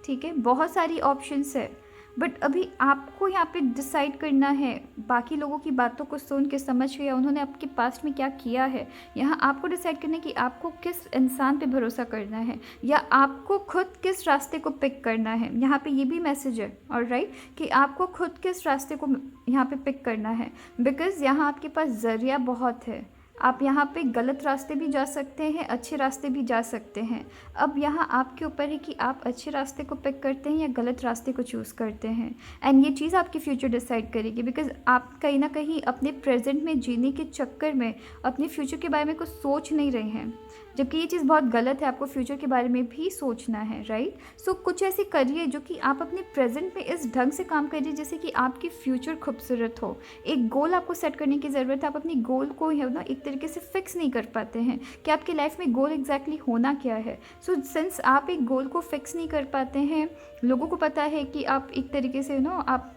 ठीक है, बहुत सारी ऑप्शंस है, बट अभी आपको यहाँ पे डिसाइड करना है बाकी लोगों की बातों को सुन के, समझ के, या उन्होंने आपके पास्ट में क्या किया है। यहाँ आपको डिसाइड करना है कि आपको किस इंसान पे भरोसा करना है या आपको खुद किस रास्ते को पिक करना है। यहाँ पे ये भी मैसेज है, ऑलराइट, कि आपको खुद किस रास्ते को यहाँ पे पिक करना है, बिकॉज़ यहाँ आपके पास ज़रिया बहुत है। आप यहाँ पे गलत रास्ते भी जा सकते हैं, अच्छे रास्ते भी जा सकते हैं। अब यहाँ आपके ऊपर है कि आप अच्छे रास्ते को पिक करते हैं या गलत रास्ते को चूज़ करते हैं। एंड ये चीज़ आपकी फ्यूचर डिसाइड करेगी, बिकॉज आप कहीं ना कहीं अपने प्रेजेंट में जीने के चक्कर में अपने फ्यूचर के बारे में कुछ सोच नहीं रहे हैं, जबकि ये चीज़ बहुत गलत है। आपको फ्यूचर के बारे में भी सोचना है, राइट। सो कुछ ऐसे करिए जो कि आप अपने प्रेजेंट में इस ढंग से काम करिए जैसे कि आपकी फ्यूचर खूबसूरत हो। एक गोल आपको सेट करने की ज़रूरत है। आप अपनी गोल को है ना एक तरीके से फिक्स नहीं कर पाते हैं कि आपकी लाइफ में गोल एग्जैक्टली होना क्या है। सो सिंस आप एक गोल को फिक्स नहीं कर पाते हैं, लोगों को पता है कि आप एक तरीके से आप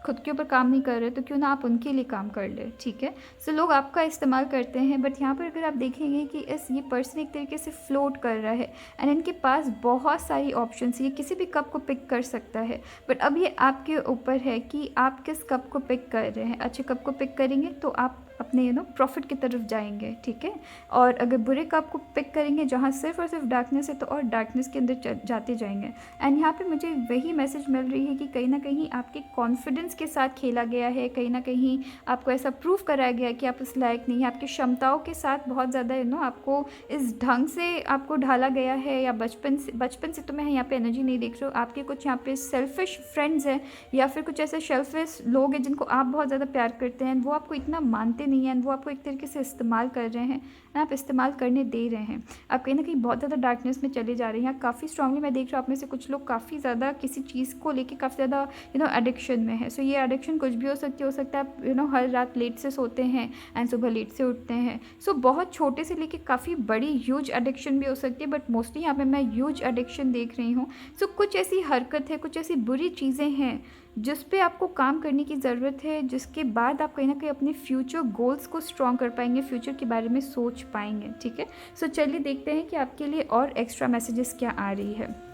खुद के ऊपर काम नहीं कर रहे, तो क्यों ना आप उनके लिए काम कर ले, ठीक है। सो लोग आपका इस्तेमाल करते हैं, बट यहाँ पर अगर आप देखेंगे कि ये पर्सन एक तरीके से फ्लोट कर रहा है एंड इनके पास बहुत सारी ऑप्शंस, ये किसी भी कप को पिक कर सकता है, बट अब ये आपके ऊपर है कि आप किस कप को पिक कर रहे हैं। अच्छे कप को पिक करेंगे तो आप अपने प्रॉफिट की तरफ जाएंगे, ठीक है। और अगर बुरे कप को पिक करेंगे जहाँ सिर्फ और सिर्फ डार्कनेस है, तो और डार्कनेस के अंदर जाते जाएंगे। एंड यहाँ पे मुझे वही मैसेज मिल रही है कि कहीं ना कहीं आपके कॉन्फिडेंस के साथ खेला गया है, कहीं ना कहीं आपको ऐसा प्रूव कराया गया है कि आप इस लायक नहीं है। आपकी क्षमताओं के साथ बहुत ज़्यादा आपको इस ढंग से आपको ढाला गया है, या बचपन से तो मैं यहाँ पे एनर्जी नहीं देख रही हूँ। आपके कुछ यहाँ पे सेल्फिश फ्रेंड्स हैं या फिर कुछ ऐसे सेल्फिश लोग हैं जिनको आप बहुत ज़्यादा प्यार करते हैं, वो आपको इतना मानते नहीं है, वो आपको एक तरीके से इस्तेमाल कर रहे हैं, आप इस्तेमाल करने दे रहे हैं। आप कहीं ना कहीं बहुत ज़्यादा डार्कनेस में चले जा रहे हैं। काफ़ी स्ट्रांगली मैं देख रहा हूँ आप में से कुछ लोग काफ़ी ज़्यादा किसी चीज़ को लेके काफ़ी ज़्यादा एडिक्शन में है। सो ये एडिक्शन कुछ भी हो सकता है आप हर रात लेट से सोते हैं एंड सुबह लेट से उठते हैं। सो बहुत छोटे से लेके काफ़ी बड़ी ह्यूज एडिक्शन भी हो सकती है, बट मोस्टली यहाँ पे मैं ह्यूज एडिक्शन देख रही हूँ। सो कुछ ऐसी हरकत है, कुछ ऐसी बुरी चीज़ें हैं जिस पे आपको काम करने की ज़रूरत है, जिसके बाद आप कहीं ना कहीं अपने फ्यूचर गोल्स को स्ट्रॉन्ग कर पाएंगे, फ्यूचर के बारे में सोच पाएंगे, ठीक है। सो चलिए देखते हैं कि आपके लिए और एक्स्ट्रा मैसेजेस क्या आ रही है।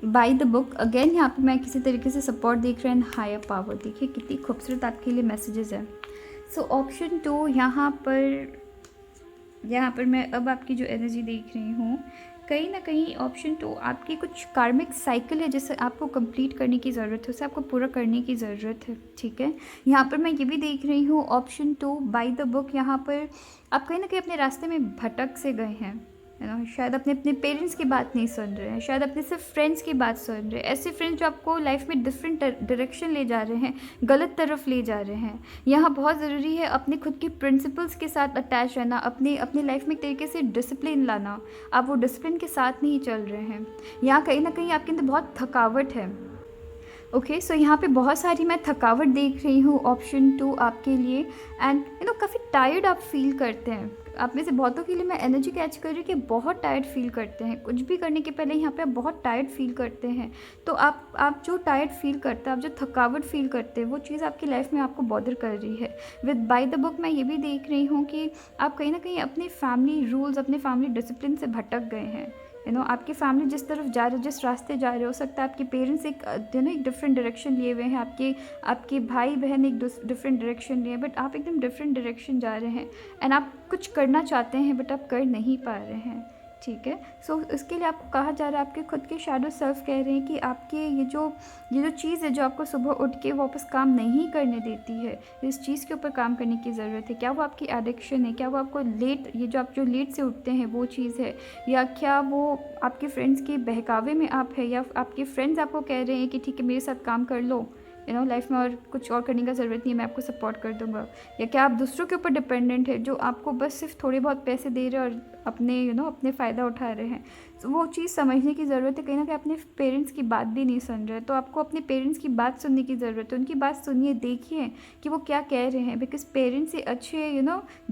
बाय द बुक अगेन यहाँ पे मैं किसी तरीके से सपोर्ट देख रहे हैं, हायर पावर। देखिए कितनी खूबसूरत आपके लिए मैसेजेस है। सो ऑप्शन 2 यहाँ पर मैं अब आपकी जो एनर्जी देख रही हूँ, कहीं ना कहीं ऑप्शन 2 आपकी कुछ कार्मिक साइकिल है जिसे आपको कंप्लीट करने की ज़रूरत है, उसे आपको पूरा करने की ज़रूरत है, ठीक है। यहाँ पर मैं ये भी देख रही हूँ ऑप्शन 2 बाय द बुक, यहाँ पर आप कहीं ना कहीं अपने रास्ते में भटक से गए हैं, शायद अपने पेरेंट्स की बात नहीं सुन रहे हैं, शायद अपने सिर्फ फ्रेंड्स की बात सुन रहे हैं। ऐसे फ्रेंड्स जो आपको लाइफ में डिफरेंट डायरेक्शन ले जा रहे हैं, गलत तरफ ले जा रहे हैं। यहाँ बहुत ज़रूरी है अपने खुद के प्रिंसिपल्स के साथ अटैच रहना, अपनी लाइफ में एक तरीके से डिसिप्लिन लाना। आप वो डिसिप्लिन के साथ नहीं चल रहे हैं। यहाँ कहीं ना कहीं आपके अंदर बहुत थकावट है। ओके, सो यहाँ पे बहुत सारी मैं थकावट देख रही हूँ ऑप्शन 2 आपके लिए। एंड काफ़ी टायर्ड आप फील करते हैं। आप में से बहुतों के लिए मैं एनर्जी कैच कर रही हूँ कि बहुत टायर्ड फील करते हैं, कुछ भी करने के पहले यहाँ पे आप बहुत टायर्ड फील करते हैं। तो आप जो टायर्ड फील करते हैं, आप जो थकावट फील करते हैं, वो चीज़ आपकी लाइफ में आपको बॉदर कर रही है। विद बाय द बुक मैं ये भी देख रही हूँ कि आप कहीं ना कहीं अपने फैमिली रूल्स, अपने फैमिली डिसिप्लिन से भटक गए हैं। आपकी फैमिली जिस तरफ जा रहे, जिस रास्ते जा रहे, हो सकता है आपके पेरेंट्स एक डिफरेंट डायरेक्शन लिए हुए हैं, आपके भाई बहन एक डिफरेंट डायरेक्शन लिए, बट आप एकदम डिफरेंट डायरेक्शन जा रहे हैं एंड आप कुछ करना चाहते हैं बट आप कर नहीं पा रहे हैं, ठीक है। सो इसके लिए आपको कहा जा रहा है, आपके खुद के शैडो सेल्फ कह रहे हैं कि आपके ये जो चीज़ है जो आपको सुबह उठ के वापस काम नहीं करने देती है, इस चीज़ के ऊपर काम करने की ज़रूरत है। क्या वो आपकी एडिक्शन है? क्या वो आपको जो लेट से उठते हैं वो चीज़ है, या क्या वो आपके फ्रेंड्स के बहकावे में आप है, या आपके फ्रेंड्स आपको कह रहे हैं कि ठीक है मेरे साथ काम कर लो, लाइफ में और कुछ और करने का ज़रूरत नहीं है, मैं आपको सपोर्ट कर दूंगा। या क्या आप दूसरों के ऊपर डिपेंडेंट है जो आपको बस सिर्फ थोड़े बहुत पैसे दे रहे हैं और अपने अपने फ़ायदा उठा रहे हैं। तो वो चीज़ समझने की ज़रूरत है, कहीं ना कहीं अपने पेरेंट्स की बात भी नहीं सुन रहे, तो आपको अपने पेरेंट्स की बात सुनने की ज़रूरत है। उनकी बात सुनिए, देखिए कि वो क्या कह रहे हैं, बिकॉज पेरेंट्स से अच्छे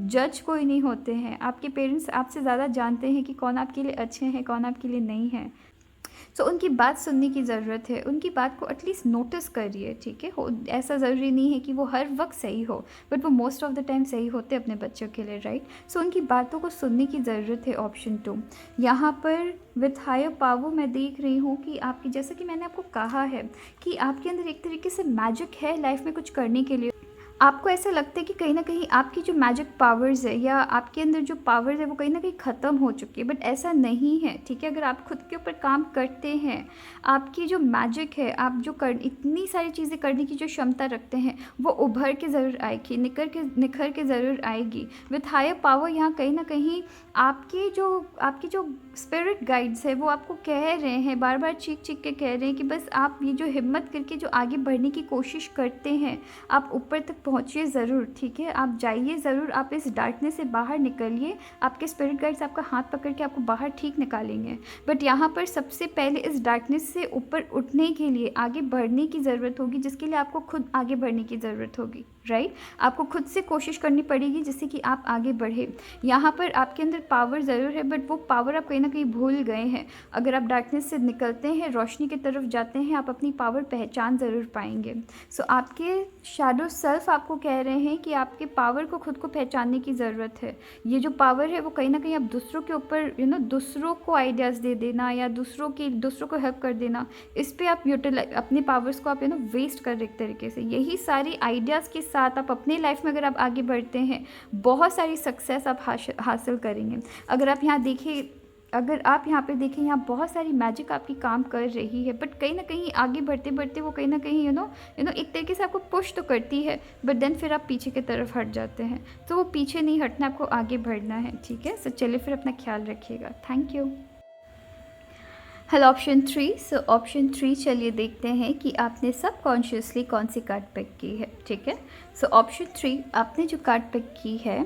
जज कोई नहीं होते हैं। आपके पेरेंट्स आपसे ज़्यादा जानते हैं कि कौन आपके लिए अच्छे हैं, कौन आपके लिए नहीं है। सो उनकी बात सुनने की ज़रूरत है, उनकी बात को एटलीस्ट नोटिस करिए, ठीक है। ऐसा ज़रूरी नहीं है कि वो हर वक्त सही हो, बट वो मोस्ट ऑफ द टाइम सही होते अपने बच्चों के लिए, राइट। सो उनकी बातों को सुनने की ज़रूरत है। ऑप्शन 2 यहाँ पर विथ हायर पावर मैं देख रही हूँ कि आपकी, जैसा कि मैंने आपको कहा है कि आपके अंदर एक तरीके से मैजिक है लाइफ में कुछ करने के लिए। आपको ऐसा लगता है कि कहीं ना कहीं आपकी जो मैजिक पावर्स है या आपके अंदर जो पावर्स है वो कहीं ना कहीं ख़त्म हो चुकी है, बट ऐसा नहीं है, ठीक है। अगर आप खुद के ऊपर काम करते हैं, आपकी जो मैजिक है, आप जो इतनी सारी चीज़ें करने की जो क्षमता रखते हैं, वो उभर के ज़रूर आएगी, निखर के ज़रूर आएगी विथ हायर पावर। यहाँ कहीं ना कहीं आपकी जो स्पिरिट गाइड्स है वो आपको कह रहे हैं, बार बार चीख चीख के कह रहे हैं कि बस आप ये जो हिम्मत करके जो आगे बढ़ने की कोशिश करते हैं, आप ऊपर तक पहुँचिए ज़रूर, ठीक है। आप जाइए ज़रूर, आप इस डार्कनेस से बाहर निकलिए। आपके स्पिरिट गाइड्स आपका हाथ पकड़ के आपको बाहर ठीक निकालेंगे। बट यहाँ पर सबसे पहले इस डार्कनेस से ऊपर उठने के लिए, आगे बढ़ने की ज़रूरत होगी, जिसके लिए आपको खुद आगे बढ़ने की ज़रूरत होगी, राइट। आपको खुद से कोशिश करनी पड़ेगी जिससे कि आप आगे बढ़े। यहाँ पर आपके अंदर पावर ज़रूर है, बट वो पावर आप कहीं ना कहीं भूल गए हैं। अगर आप डार्कनेस से निकलते हैं, रोशनी की तरफ जाते हैं, आप अपनी पावर पहचान ज़रूर पाएंगे। सो आपके शैडो सेल्फ आपको कह रहे हैं कि आपके पावर को खुद को पहचानने की ज़रूरत है। ये जो पावर है वो कहीं ना कहीं आप दूसरों के ऊपर दूसरों को आइडियाज़ दे देना या दूसरों को हेल्प कर देना, इस पर आप अपने पावर्स को आप वेस्ट कर रहे एक तरीके से। यही सारी आइडियाज़ के साथ आप अपने लाइफ में अगर आप आगे बढ़ते हैं, बहुत सारी सक्सेस आप हासिल करेंगे। अगर आप यहाँ पे देखें, यहाँ बहुत सारी मैजिक आपकी काम कर रही है, बट कहीं ना कहीं आगे बढ़ते बढ़ते वो कहीं ना कहीं एक तरीके से आपको पुश तो करती है, बट देन फिर आप पीछे की तरफ हट जाते हैं। तो वो पीछे नहीं हटना, आपको आगे बढ़ना है, ठीक है। सो चलिए फिर अपना ख्याल रखिएगा। Thank you. Hello option 3। So option 3 चलिए देखते हैं कि आपने सबकॉन्शियसली कौन सी कार्ड पिक की है, ठीक है। सो ऑप्शन 3 आपने जो कार्ड पिक की है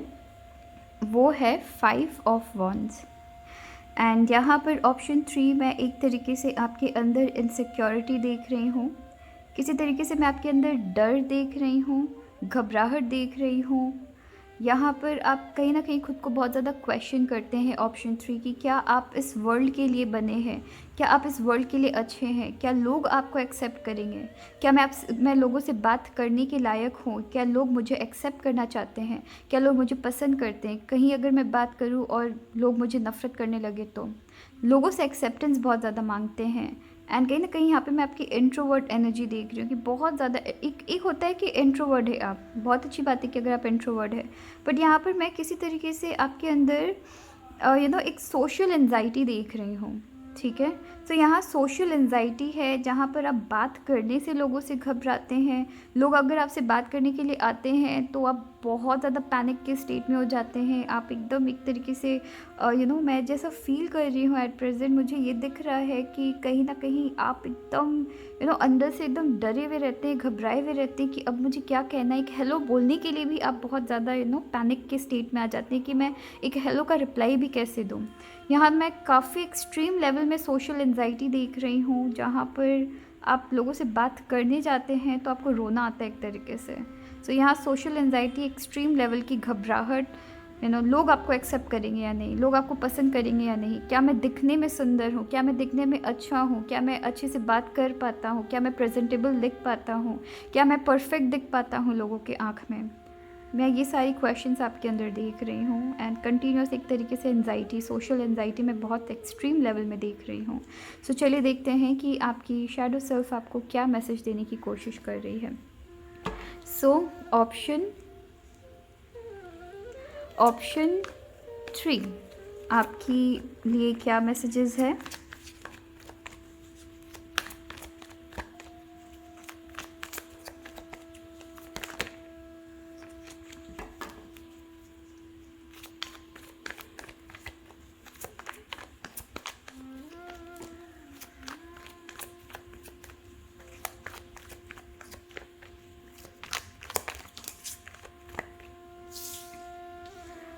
वो है 5 ऑफ वॉन्ड्स। एंड यहाँ पर ऑप्शन 3 मैं एक तरीके से आपके अंदर इनसिक्योरिटी देख रही हूँ, किसी तरीके से मैं आपके अंदर डर देख रही हूँ, घबराहट देख रही हूँ। यहाँ पर आप कहीं ना कहीं खुद को बहुत ज़्यादा क्वेश्चन करते हैं ऑप्शन 3 की, क्या आप इस वर्ल्ड के लिए बने हैं, क्या आप इस वर्ल्ड के लिए अच्छे हैं, क्या लोग आपको एक्सेप्ट करेंगे, क्या मैं लोगों से बात करने के लायक हूँ, क्या लोग मुझे एक्सेप्ट करना चाहते हैं, क्या लोग मुझे पसंद करते हैं। कहीं अगर मैं बात करूँ और लोग मुझे नफ़रत करने लगे, तो लोगों से एक्सेप्टेंस बहुत ज़्यादा मांगते हैं। एंड कहीं ना कहीं यहाँ पे मैं आपकी इंट्रोवर्ट एनर्जी देख रही हूँ कि बहुत ज़्यादा एक होता है कि इंट्रोवर्ट है आप, बहुत अच्छी बात है कि अगर आप इंट्रोवर्ट है, बट यहाँ पर मैं किसी तरीके से आपके अंदर एक सोशल एंजाइटी देख रही हूँ, ठीक है। तो यहाँ सोशल एंजाइटी है, जहाँ पर आप बात करने से लोगों से घबराते हैं। लोग अगर आपसे बात करने के लिए आते हैं तो आप बहुत ज़्यादा पैनिक के स्टेट में हो जाते हैं। आप एकदम एक तरीके से मैं जैसा फील कर रही हूँ एट प्रेजेंट, मुझे ये दिख रहा है कि कहीं ना कहीं आप एकदम अंदर से एकदम डरे हुए रहते हैं, घबराए हुए रहते हैं कि अब मुझे क्या कहना है। एक हेलो बोलने के लिए भी आप बहुत ज़्यादा पैनिक के स्टेट में आ जाते हैं कि मैं एक हेलो का रिप्लाई भी कैसे दूँ। यहाँ मैं काफ़ी एक्सट्रीम लेवल में सोशल एंजाइटी देख रही हूँ, जहाँ पर आप लोगों से बात करने जाते हैं तो आपको रोना आता है एक तरीके से। सो यहाँ सोशल एंजाइटी, एक्सट्रीम लेवल की घबराहट, लोग आपको एक्सेप्ट करेंगे या नहीं, लोग आपको पसंद करेंगे या नहीं, क्या मैं दिखने में सुंदर हूँ, क्या मैं दिखने में अच्छा हूँ, क्या मैं अच्छे से बात कर पाता हूँ, क्या मैं प्रेजेंटेबल दिख पाता हूँ, क्या मैं परफेक्ट दिख पाता हूँ लोगों के आँख में। मैं ये सारी क्वेश्चंस आपके अंदर देख रही हूँ एंड कंटिन्यूस एक तरीके से एंजाइटी, सोशल एंजाइटी मैं बहुत एक्सट्रीम लेवल में देख रही हूँ। सो चलिए देखते हैं कि आपकी शैडो सेल्फ आपको क्या मैसेज देने की कोशिश कर रही है। सो ऑप्शन 3 आपके लिए क्या मैसेजेस है।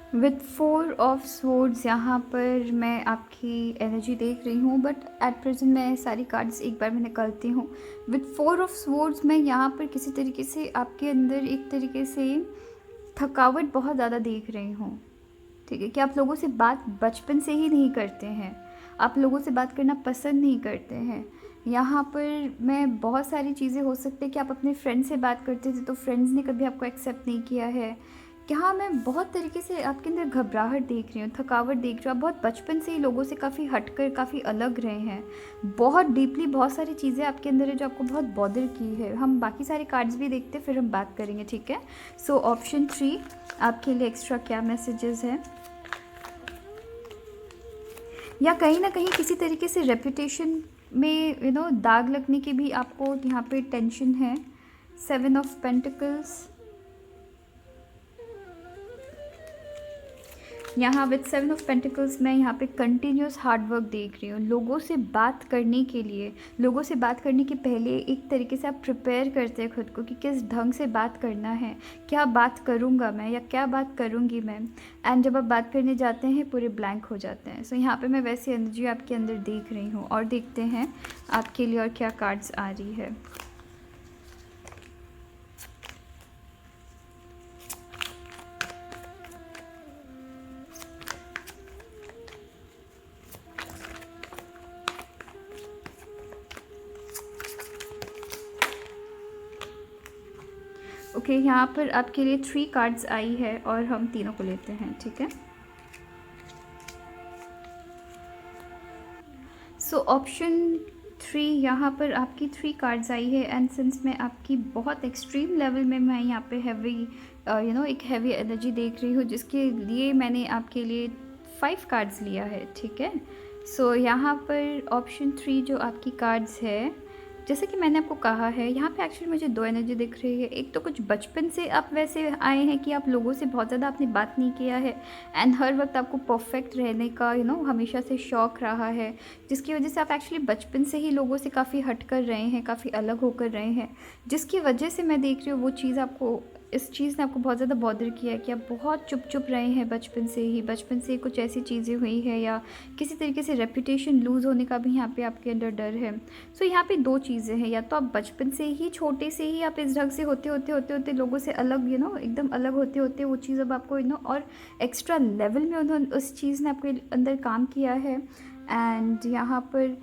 विथ फोर ऑफ स्वर्ड्स यहाँ पर मैं आपकी एनर्जी देख रही हूँ, बट एट प्रेजेंट मैं सारी कार्ड्स एक बार मैं निकालती हूँ। विथ फोर ऑफ स्वर्ड्स मैं यहाँ पर किसी तरीके से आपके अंदर एक तरीके से थकावट बहुत ज़्यादा देख रही हूँ। ठीक है, कि आप लोगों से बात बचपन से ही नहीं करते हैं, आप लोगों से बात करना पसंद नहीं करते हैं। यहाँ पर मैं बहुत सारी चीज़ें हो सकती है कि आप अपने फ्रेंड से बात करते थे तो फ्रेंड्स ने कभी आपको एक्सेप्ट नहीं किया है। यहाँ मैं बहुत तरीके से आपके अंदर घबराहट देख रही हूँ, थकावट देख रही हूँ। आप बहुत बचपन से ही लोगों से काफ़ी हटकर काफ़ी अलग रहे हैं। बहुत डीपली बहुत सारी चीज़ें आपके अंदर है जो आपको बहुत बॉदर की है। हम बाकी सारे कार्ड्स भी देखते फिर हम बात करेंगे, ठीक है। सो ऑप्शन 3 आपके लिए एक्स्ट्रा क्या मैसेजेस हैं, या कहीं ना कहीं किसी तरीके से रेपुटेशन में दाग लगने की भी आपको यहाँ पे टेंशन है। 7 ऑफ पेंटिकल्स, यहाँ विद 7 ऑफ पेंटिकल्स मैं यहाँ पे कंटिन्यूस हार्ड वर्क देख रही हूँ। लोगों से बात करने के लिए, लोगों से बात करने के पहले एक तरीके से आप प्रिपेयर करते हैं खुद को कि किस ढंग से बात करना है, क्या बात करूँगा मैं या क्या बात करूँगी मैं। एंड जब आप बात करने जाते हैं पूरे ब्लैंक हो जाते हैं। सो यहाँ पे मैं वैसी एनर्जी आपके अंदर देख रही हूँ। और देखते हैं आपके लिए और क्या कार्ड्स आ रही है। ओके, यहाँ पर आपके लिए 3 कार्ड्स आई है और हम तीनों को लेते हैं, ठीक है। सो ऑप्शन 3 यहाँ पर आपकी 3 कार्ड्स आई है। एंड सिंस मैं आपकी बहुत एक्सट्रीम लेवल में मैं यहाँ पे हैवी एक हैवी एनर्जी देख रही हूँ, जिसके लिए मैंने आपके लिए 5 कार्ड्स लिया है, ठीक है। सो यहाँ पर ऑप्शन 3 जो आपकी कार्ड्स है, जैसे कि मैंने आपको कहा है, यहाँ पे एक्चुअली मुझे 2 एनर्जी दिख रही है। एक तो कुछ बचपन से आप वैसे आए हैं कि आप लोगों से बहुत ज़्यादा आपने बात नहीं किया है एंड हर वक्त आपको परफेक्ट रहने का हमेशा से शौक़ रहा है, जिसकी वजह से आप एक्चुअली बचपन से ही लोगों से काफ़ी हट कर रहे हैं, काफ़ी अलग होकर रहे हैं, जिसकी वजह से मैं देख रही हूँ वो चीज़ आपको, इस चीज़ ने आपको बहुत ज़्यादा बॉदर किया है कि आप बहुत चुप रहे हैं बचपन से ही। बचपन से कुछ ऐसी चीज़ें हुई है या किसी तरीके से रेपुटेशन लूज़ होने का भी यहाँ पे आपके अंदर डर है। सो यहाँ पे 2 चीज़ें हैं, या तो आप बचपन से ही छोटे से ही आप इस ढंग से होते लोगों से अलग एकदम अलग होते वो चीज़ अब आपको और एक्स्ट्रा लेवल में उन्होंने उस चीज़ ने आपके अंदर काम किया है। एंड यहाँ पर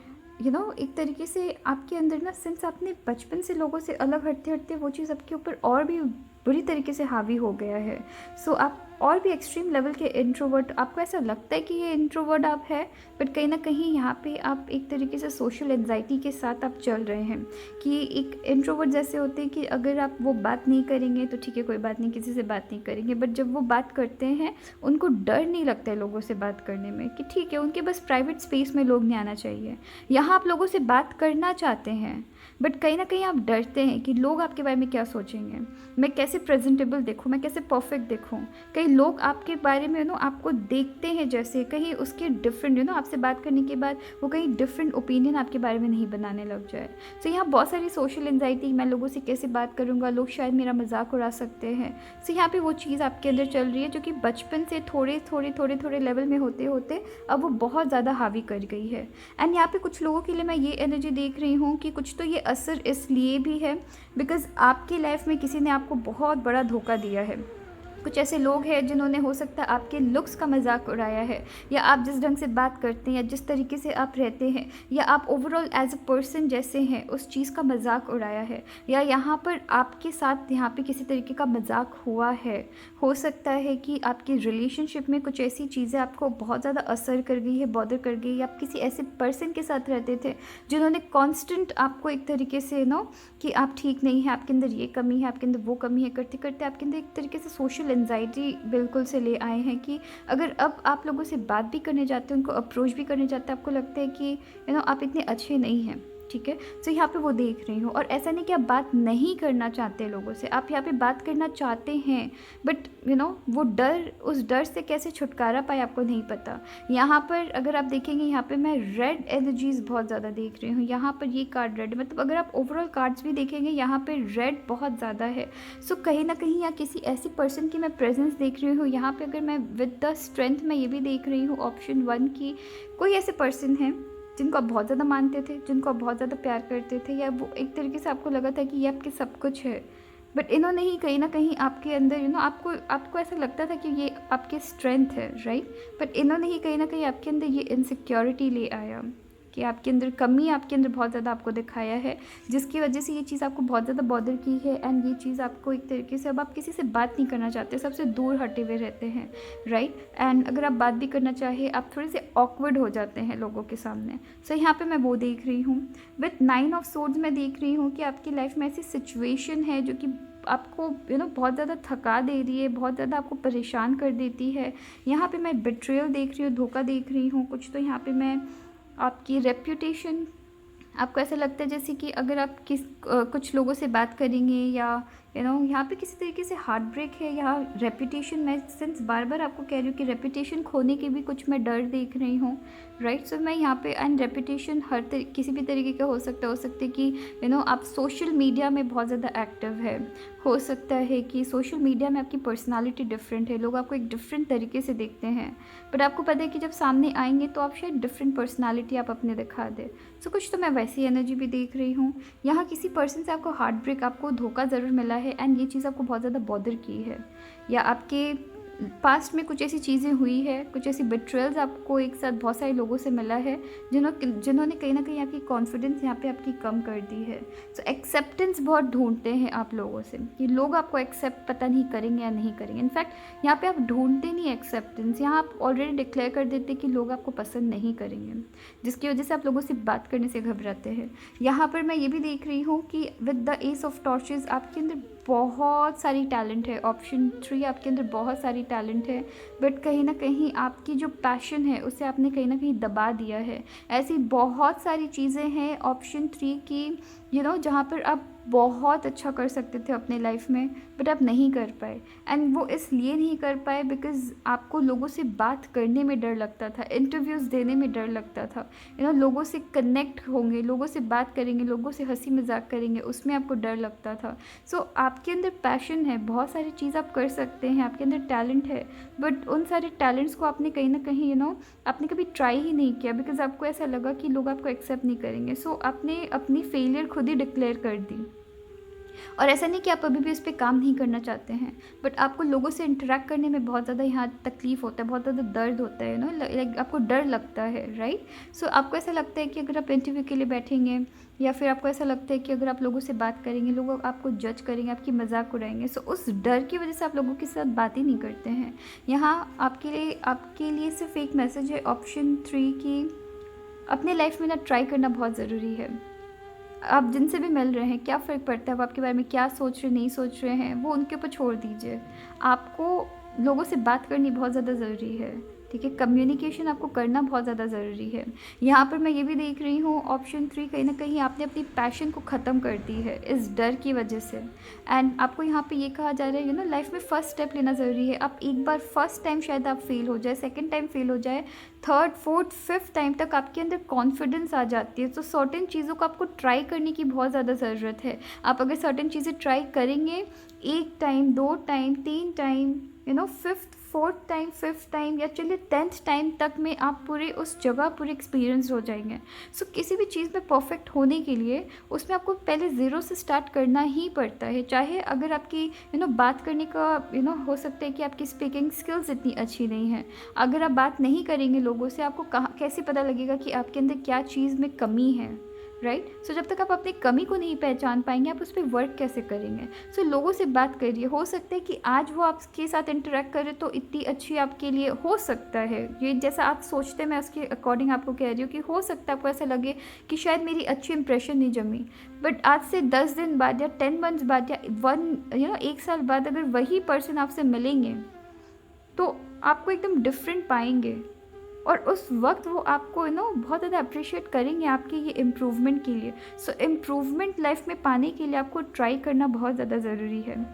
एक तरीके से आपके अंदर ना, सिंस आपने बचपन से लोगों से अलग हटते वो चीज़ आपके ऊपर और भी बुरी तरीके से हावी हो गया है। सो आप और भी एक्सट्रीम लेवल के इंट्रोवर्ट, आपको ऐसा लगता है कि ये इंट्रोवर्ट आप है, बट कहीं ना कहीं यहाँ पे आप एक तरीके से सोशल एंजाइटी के साथ आप चल रहे हैं कि एक इंट्रोवर्ट जैसे होते हैं कि अगर आप वो बात नहीं करेंगे तो ठीक है, कोई बात नहीं, किसी से बात नहीं करेंगे, बट जब वो बात करते हैं उनको डर नहीं लगता है लोगों से बात करने में, कि ठीक है उनके बस प्राइवेट स्पेस में लोग नहीं आना चाहिए। यहाँ आप लोगों से बात करना चाहते हैं बट कहीं ना कहीं आप डरते हैं कि लोग आपके बारे में क्या सोचेंगे, मैं कैसे प्रेजेंटेबल दिखूँ, मैं कैसे परफेक्ट दिखूँ। कई लोग आपके बारे में आपको देखते हैं जैसे, कहीं उसके डिफरेंट आपसे बात करने के बाद वो कहीं डिफरेंट ओपिनियन आपके बारे में नहीं बनाने लग जाए। सो यहाँ बहुत सारी सोशल एंजाइटी, मैं लोगों से कैसे बात करूँगा, लोग शायद मेरा मजाक उड़ा सकते हैं। सो यहाँ पे वो चीज़ आपके अंदर चल रही है जो कि बचपन से थोड़े लेवल में होते होते अब वो बहुत ज़्यादा हावी कर गई है। एंड यहाँ पे कुछ लोगों के लिए मैं ये एनर्जी देख रही हूँ कि कुछ तो ये असर इसलिए भी है बिकॉज़ आपकी लाइफ में किसी ने आपको बहुत बड़ा धोखा दिया है। कुछ ऐसे लोग हैं जिन्होंने हो सकता है आपके लुक्स का मजाक उड़ाया है, या आप जिस ढंग से बात करते हैं या जिस तरीके से आप रहते हैं या आप ओवरऑल एज अ पर्सन जैसे हैं उस चीज़ का मजाक उड़ाया है, या यहाँ पर आपके साथ यहाँ पे किसी तरीके का मजाक हुआ है। हो सकता है कि आपकी रिलेशनशिप में कुछ ऐसी चीज़ें आपको बहुत ज़्यादा असर कर गई है, बॉदर कर गई, या आप किसी ऐसे पर्सन के साथ रहते थे जिन्होंने कॉन्स्टेंट आपको एक तरीके से कि आप ठीक नहीं है, आपके अंदर ये कमी है, आपके अंदर वो कमी है, करते करते आपके अंदर एक तरीके से सोशल एंजाइटी बिल्कुल से ले आए हैं कि अगर अब आप लोगों से बात भी करने जाते हैं, उनको अप्रोच भी करने जाते हैं, आपको लगता है कि आप इतने अच्छे नहीं हैं, ठीक है। सो यहाँ पे वो देख रही हूँ, और ऐसा नहीं कि आप बात नहीं करना चाहते लोगों से, आप यहाँ पे बात करना चाहते हैं, बट वो डर, उस डर से कैसे छुटकारा पाए आपको नहीं पता। यहाँ पर अगर आप देखेंगे, यहाँ पे मैं रेड एनर्जीज बहुत ज़्यादा देख रही हूँ। यहाँ पर ये कार्ड रेड, मतलब अगर आप ओवरऑल कार्ड्स भी देखेंगे यहाँ पे रेड बहुत ज़्यादा है। सो कहीं ना कहीं यहाँ किसी ऐसी पर्सन की मैं प्रेजेंस देख रही हूँ। यहाँ पे अगर मैं विद द स्ट्रेंथ मैं ये भी देख रही हूँ ऑप्शन 1 की, कोई ऐसे पर्सन है जिनको आप बहुत ज़्यादा मानते थे, जिनको आप बहुत ज़्यादा प्यार करते थे, या वो एक तरीके से आपको लगा था कि ये आपके सब कुछ है, बट इन्होंने ही कहीं ना कहीं आपके अंदर आपको ऐसा लगता था कि ये आपकी स्ट्रेंथ है, राइट। बट इन्होंने ही कहीं ना कहीं आपके अंदर ये इनसिक्योरिटी ले आया कि आपके अंदर कमी, आपके अंदर बहुत ज़्यादा आपको दिखाया है, जिसकी वजह से ये चीज़ आपको बहुत ज़्यादा बॉदर की है। एंड ये चीज़ आपको एक तरीके से, अब आप किसी से बात नहीं करना चाहते, सबसे दूर हटे हुए रहते हैं, राइट। एंड अगर आप बात भी करना चाहे, आप थोड़े से ऑकवर्ड हो जाते हैं लोगों के सामने। सो यहाँ पे मैं वो देख रही हूँ। विथ 9 ऑफ सोर्ड्स मैं देख रही हूँ कि आपकी लाइफ में ऐसी सिचुएशन है जो कि आपको बहुत ज़्यादा थका दे रही है, बहुत ज़्यादा आपको परेशान कर देती है। यहाँ पे मैं बिट्रेयल देख रही हूँ, धोखा देख रही हूँ कुछ। तो यहाँ पे मैं आपकी रेप्यूटेशन, आपको ऐसा लगता है जैसे कि अगर आप कुछ लोगों से बात करेंगे, या यहाँ पे किसी तरीके से हार्ट ब्रेक है, या रेप्यूटेशन, मैं सिंस बार बार आपको कह रही हूँ कि रेप्यूटेशन खोने के भी कुछ मैं डर देख रही हूँ, राइट। सो मैं यहाँ पे, एंड रेप्यूटेशन किसी भी तरीके का हो सकता है कि आप सोशल मीडिया में बहुत ज़्यादा एक्टिव है, हो सकता है कि सोशल मीडिया में आपकी पर्सनालिटी डिफरेंट है, लोग आपको एक डिफरेंट तरीके से देखते हैं, बट आपको पता है कि जब सामने आएंगे तो आप शायद डिफरेंट पर्सनालिटी आप अपने दिखा दें। सो कुछ तो मैं वैसी एनर्जी भी देख रही हूँ। यहाँ किसी पर्सन से आपको हार्ट ब्रेक, आपको धोखा ज़रूर मिला है, एंड ये चीज़ आपको बहुत ज़्यादा बॉदर की है, या आपके पास्ट में कुछ ऐसी चीज़ें हुई है, कुछ ऐसी बिट्रेयल्स आपको एक साथ बहुत सारे लोगों से मिला है, जिन्होंने कहीं ना कहीं आपकी कॉन्फिडेंस यहाँ पे आपकी कम कर दी है। सो एक्सेप्टेंस बहुत ढूंढते हैं आप लोगों से, कि लोग आपको एक्सेप्ट पता नहीं करेंगे या नहीं करेंगे। इनफैक्ट यहाँ पे आप ढूंढते नहीं एक्सेप्टेंस, यहाँ आप ऑलरेडी डिक्लेयर कर देते कि लोग आपको पसंद नहीं करेंगे, जिसकी वजह से आप लोगों से बात करने से घबराते हैं। यहाँ पर मैं ये भी देख रही हूँ कि with the S of torches आपके अंदर बहुत सारी टैलेंट है। ऑप्शन 3 आपके अंदर बहुत सारी टैलेंट है, बट कहीं ना कहीं आपकी जो पैशन है उसे आपने कहीं ना कहीं दबा दिया है। ऐसी बहुत सारी चीज़ें हैं ऑप्शन 3 की, जहाँ पर आप बहुत अच्छा कर सकते थे अपने लाइफ में, बट आप नहीं कर पाए। एंड वो इसलिए नहीं कर पाए बिकॉज़ आपको लोगों से बात करने में डर लगता था, इंटरव्यूज़ देने में डर लगता था, लोगों से कनेक्ट होंगे, लोगों से बात करेंगे, लोगों से हंसी मजाक करेंगे, उसमें आपको डर लगता था। सो आपके अंदर पैशन है, बहुत सारी चीज़ आप कर सकते हैं, आपके अंदर टैलेंट है, बट उन सारे टैलेंट्स को आपने कहीं ना कहीं आपने कभी ट्राई ही नहीं किया, बिकॉज आपको ऐसा लगा कि लोग आपको एक्सेप्ट नहीं करेंगे। सो आपने अपनी फेलियर खुद ही डिक्लेयर कर दी। और ऐसा नहीं कि आप अभी भी उस पर काम नहीं करना चाहते हैं, बट आपको लोगों से इंटरेक्ट करने में बहुत ज़्यादा यहाँ तकलीफ़ होता है, बहुत ज़्यादा दर्द होता है, लाइक आपको डर लगता है, राइट। सो आपको ऐसा लगता है कि अगर आप इंटरव्यू के लिए बैठेंगे, या फिर आपको ऐसा लगता है कि अगर आप लोगों से बात करेंगे, लोग आपको जज करेंगे, आपकी मजाक उड़ाएंगे। सो उस डर की वजह से आप लोगों के साथ बात ही नहीं करते हैं। यहाँ आपके लिए सिर्फ एक मैसेज है ऑप्शन 3 की, अपने लाइफ में ना ट्राई करना बहुत ज़रूरी है। आप जिनसे भी मिल रहे हैं, क्या फ़र्क पड़ता है वो आपके बारे में क्या सोच रहे नहीं सोच रहे हैं, वो उनके ऊपर छोड़ दीजिए। आपको लोगों से बात करनी बहुत ज़्यादा ज़रूरी है, ठीक है। कम्युनिकेशन आपको करना बहुत ज़्यादा ज़रूरी है। यहाँ पर मैं ये भी देख रही हूँ ऑप्शन 3, कहीं ना कहीं आपने अपनी पैशन को ख़त्म कर दी है इस डर की वजह से। एंड आपको यहाँ पे ये कहा जा रहा है लाइफ में फ़र्स्ट स्टेप लेना ज़रूरी है। आप एक बार फर्स्ट टाइम शायद आप फेल हो जाए, सेकेंड टाइम फेल हो जाए, थर्ड फोर्थ फिफ्थ टाइम तक आपके अंदर कॉन्फिडेंस आ जाती है। तो सर्टेन चीज़ों को आपको ट्राई करने की बहुत ज़्यादा ज़रूरत है। आप अगर सर्टेन चीज़ें ट्राई करेंगे, 1 time 2 time 3 time, fifth fourth time fifth time, या चलिए 10th टाइम तक में आप पूरे उस जगह पूरे एक्सपीरियंस हो जाएंगे। सो किसी भी चीज़ में परफेक्ट होने के लिए उसमें आपको पहले ज़ीरो से स्टार्ट करना ही पड़ता है। चाहे अगर आपकी बात करने का हो सकता है कि आपकी स्पीकिंग स्किल्स इतनी अच्छी नहीं है, अगर आप बात नहीं करेंगे लोगों से, आपको कैसे पता लगेगा कि आपके अंदर क्या चीज़ में कमी है, राइट। सो जब तक आप अपनी कमी को नहीं पहचान पाएंगे, आप उस पर वर्क कैसे करेंगे। सो लोगों से बात करिए। हो सकता है कि आज वो आपके साथ इंटरेक्ट करे तो इतनी अच्छी आपके लिए हो सकता है, ये जैसा आप सोचते हैं मैं उसके अकॉर्डिंग आपको कह रही हूँ कि हो सकता है आपको ऐसा लगे कि शायद मेरी अच्छी इंप्रेशन नहीं जमी, बट आज से 10 दिन बाद या 10 मंथ्स बाद या 1 साल बाद अगर वही पर्सन आपसे मिलेंगे तो आपको एकदम डिफरेंट पाएंगे। और उस वक्त वो आपको बहुत ज़्यादा अप्रिशिएट करेंगे आपके ये इम्प्रूवमेंट के लिए। सो इम्प्रूवमेंट लाइफ में पाने के लिए आपको ट्राई करना बहुत ज़्यादा ज़रूरी है,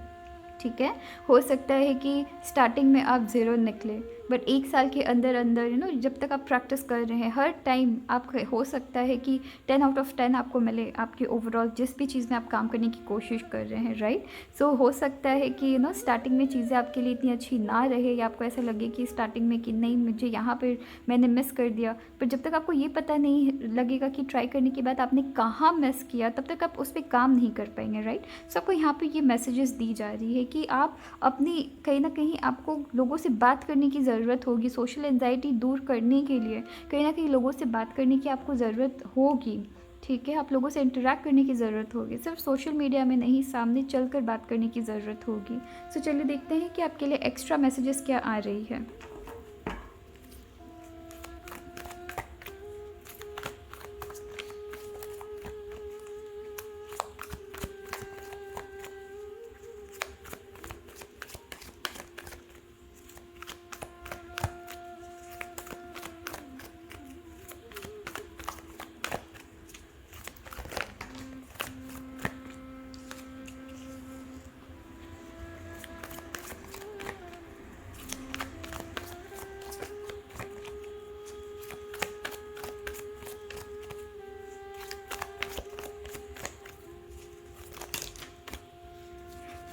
ठीक है। हो सकता है कि स्टार्टिंग में आप ज़ीरो निकले, बट 1 साल के अंदर अंदर जब तक आप प्रैक्टिस कर रहे हैं, हर टाइम आप हो सकता है कि 10 आउट ऑफ 10 आपको मिले आपकी ओवरऑल जिस भी चीज़ में आप काम करने की कोशिश कर रहे हैं, राइट। सो हो सकता है कि स्टार्टिंग में चीज़ें आपके लिए इतनी अच्छी ना रहे, या आपको ऐसा लगे कि स्टार्टिंग में कि नहीं मुझे यहाँ पर मैंने मिस कर दिया। पर जब तक आपको ये पता नहीं लगेगा कि ट्राई करने के बाद आपने कहाँ मिस किया, तब तक आप उस पर काम नहीं कर पाएंगे, राइट। सो आपको यहाँ पर ये मैसेजेस दी जा रही है कि आप अपनी कहीं ना कहीं आपको लोगों से बात करने की ज़रूरत होगी। सोशल एंजाइटी दूर करने के लिए कहीं ना कहीं लोगों से बात करने की आपको ज़रूरत होगी, ठीक है। आप लोगों से इंटरेक्ट करने की ज़रूरत होगी, सिर्फ सोशल मीडिया में नहीं, सामने चलकर बात करने की ज़रूरत होगी। सो चलिए देखते हैं कि आपके लिए एक्स्ट्रा मैसेजेस क्या आ रही है।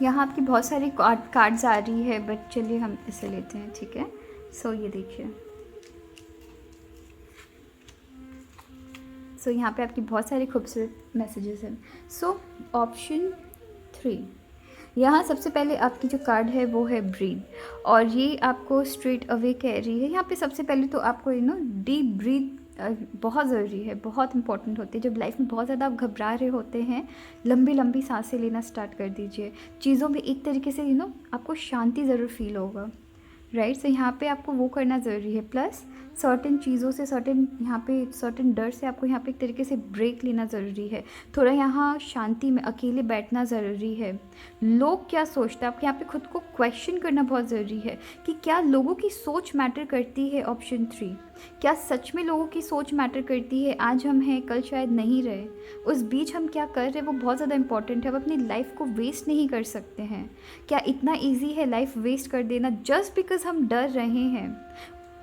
यहाँ आपकी बहुत सारी कार्ड्स आ रही है, बट चलिए हम इसे लेते हैं, ठीक है। सो ये देखिए, सो यहाँ पे आपकी बहुत सारे खूबसूरत मैसेजेस हैं। सो ऑप्शन 3, यहाँ सबसे पहले आपकी जो कार्ड है वो है ब्रीथ, और ये आपको स्ट्रेट अवे कह रही है। यहाँ पे सबसे पहले तो आपको डीप ब्रीथ बहुत ज़रूरी है, बहुत इंपॉर्टेंट होती है। जब लाइफ में बहुत ज़्यादा आप घबरा रहे होते हैं, लंबी लंबी सांसें लेना स्टार्ट कर दीजिए। चीज़ों में एक तरीके से आपको शांति ज़रूर फील होगा, राइट। सो यहाँ पे आपको वो करना ज़रूरी है। प्लस सर्टेन चीज़ों से, सर्टेन डर से आपको यहाँ पे एक तरीके से ब्रेक लेना ज़रूरी है। थोड़ा यहाँ शांति में अकेले बैठना ज़रूरी है। लोग क्या सोचते हैं, आपके यहाँ पे खुद को क्वेश्चन करना बहुत ज़रूरी है कि क्या लोगों की सोच मैटर करती है। ऑप्शन 3, क्या सच में लोगों की सोच मैटर करती है। आज हम हैं, कल शायद नहीं रहे, उस बीच हम क्या कर रहे हैं वो बहुत ज़्यादा इंपॉर्टेंट है। हम अपनी लाइफ को वेस्ट नहीं कर सकते हैं। क्या इतना ईजी है लाइफ वेस्ट कर देना जस्ट बिकॉज हम डर रहे हैं।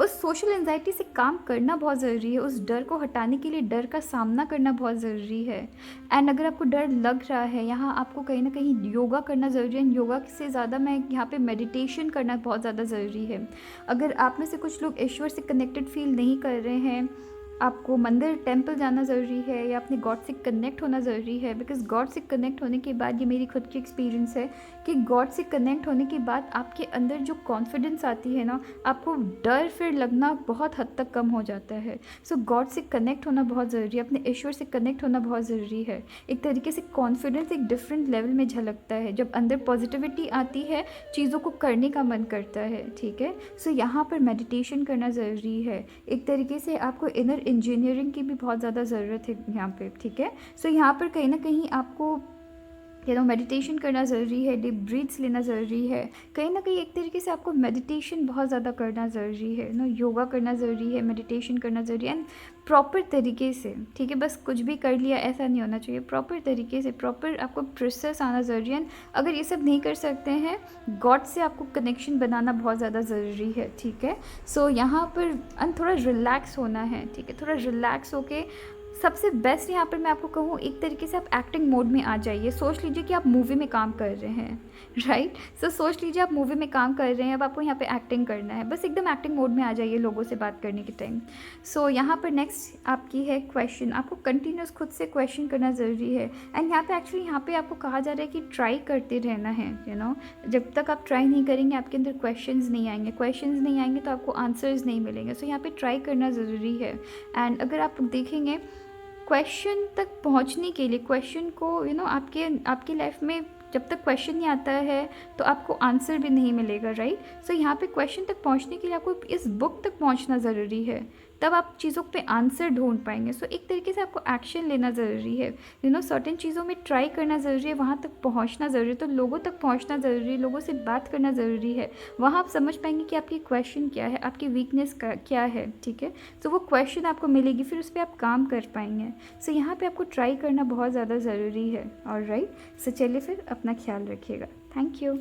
उस सोशल एंजाइटी से काम करना बहुत ज़रूरी है। उस डर को हटाने के लिए डर का सामना करना बहुत ज़रूरी है। एंड अगर आपको डर लग रहा है, यहाँ आपको कहीं ना कहीं योगा करना ज़रूरी है। एंड योगा से ज़्यादा मैं यहाँ पे मेडिटेशन करना बहुत ज़्यादा ज़रूरी है। अगर आप में से कुछ लोग ईश्वर से कनेक्टेड फील नहीं कर रहे हैं, आपको मंदिर टेंपल जाना ज़रूरी है, या अपने गॉड से कनेक्ट होना ज़रूरी है। बिकॉज गॉड से कनेक्ट होने के बाद, ये मेरी खुद की एक्सपीरियंस है कि गॉड से कनेक्ट होने के बाद आपके अंदर जो कॉन्फिडेंस आती है ना, आपको डर फिर लगना बहुत हद तक कम हो जाता है। सो गॉड से कनेक्ट होना बहुत ज़रूरी है, अपने ईश्वर से कनेक्ट होना बहुत ज़रूरी है। एक तरीके से कॉन्फिडेंस एक डिफरेंट लेवल में झलकता है। जब अंदर पॉजिटिविटी आती है, चीज़ों को करने का मन करता है, ठीक है। सो यहाँ पर मेडिटेशन करना ज़रूरी है। एक तरीके से आपको इनर इंजीनियरिंग की भी बहुत ज़्यादा ज़रूरत है यहाँ पे, ठीक है। सो यहाँ पर कहीं ना कहीं आपको मेडिटेशन करना ज़रूरी है, डीप ब्रीथ्स लेना ज़रूरी है। कहीं ना कहीं एक तरीके से आपको मेडिटेशन बहुत ज़्यादा करना ज़रूरी है, योगा करना ज़रूरी है, मेडिटेशन करना ज़रूरी है। एंड प्रॉपर तरीके से, ठीक है, बस कुछ भी कर लिया ऐसा नहीं होना चाहिए। प्रॉपर तरीके से, प्रॉपर आपको प्रोसेस आना ज़रूरी है। अगर ये सब नहीं कर सकते हैं, गॉड से आपको कनेक्शन बनाना बहुत ज़्यादा ज़रूरी है, ठीक है। सो यहाँ पर थोड़ा रिलैक्स होना है, ठीक है। थोड़ा रिलैक्स होके सबसे बेस्ट यहाँ पर मैं आपको कहूँ, एक तरीके से आप एक्टिंग मोड में आ जाइए। सोच लीजिए कि आप मूवी में काम कर रहे हैं, राइट। सो सोच लीजिए आप मूवी में काम कर रहे हैं, अब आपको यहाँ पे एक्टिंग करना है। बस एकदम एक्टिंग मोड में आ जाइए लोगों से बात करने के टाइम। सो यहाँ पर नेक्स्ट आपकी है क्वेश्चन। आपको कंटिन्यूस खुद से क्वेश्चन करना ज़रूरी है। एंड यहाँ पे एक्चुअली यहाँ पे आपको कहा जा रहा है कि ट्राई करते रहना है, जब तक आप ट्राई नहीं करेंगे आपके अंदर क्वेश्चंस नहीं आएंगे। क्वेश्चंस नहीं आएंगे तो आपको आंसर्स नहीं मिलेंगे। सो यहाँ पे ट्राई करना ज़रूरी है। एंड अगर आप देखेंगे क्वेश्चन तक पहुंचने के लिए, क्वेश्चन को आपकी लाइफ में जब तक क्वेश्चन नहीं आता है तो आपको आंसर भी नहीं मिलेगा, राइट। सो यहाँ पे क्वेश्चन तक पहुंचने के लिए आपको इस बुक तक पहुंचना ज़रूरी है, तब आप चीज़ों पे आंसर ढूंढ पाएंगे। सो एक तरीके से आपको एक्शन लेना ज़रूरी है, सर्टेन चीज़ों में ट्राई करना ज़रूरी है, वहाँ तक पहुँचना ज़रूरी है, तो लोगों तक पहुँचना ज़रूरी है, लोगों से बात करना ज़रूरी है। वहाँ आप समझ पाएंगे कि आपकी क्वेश्चन क्या है, आपकी वीकनेस क्या है, ठीक है। सो वो क्वेश्चन आपको मिलेगी, फिर उस पर आप काम कर पाएंगे। सो यहाँ पे आपको ट्राई करना बहुत ज़्यादा ज़रूरी है। ऑलराइट, सो चलिए फिर अपना ख्याल रखिएगा। Thank you.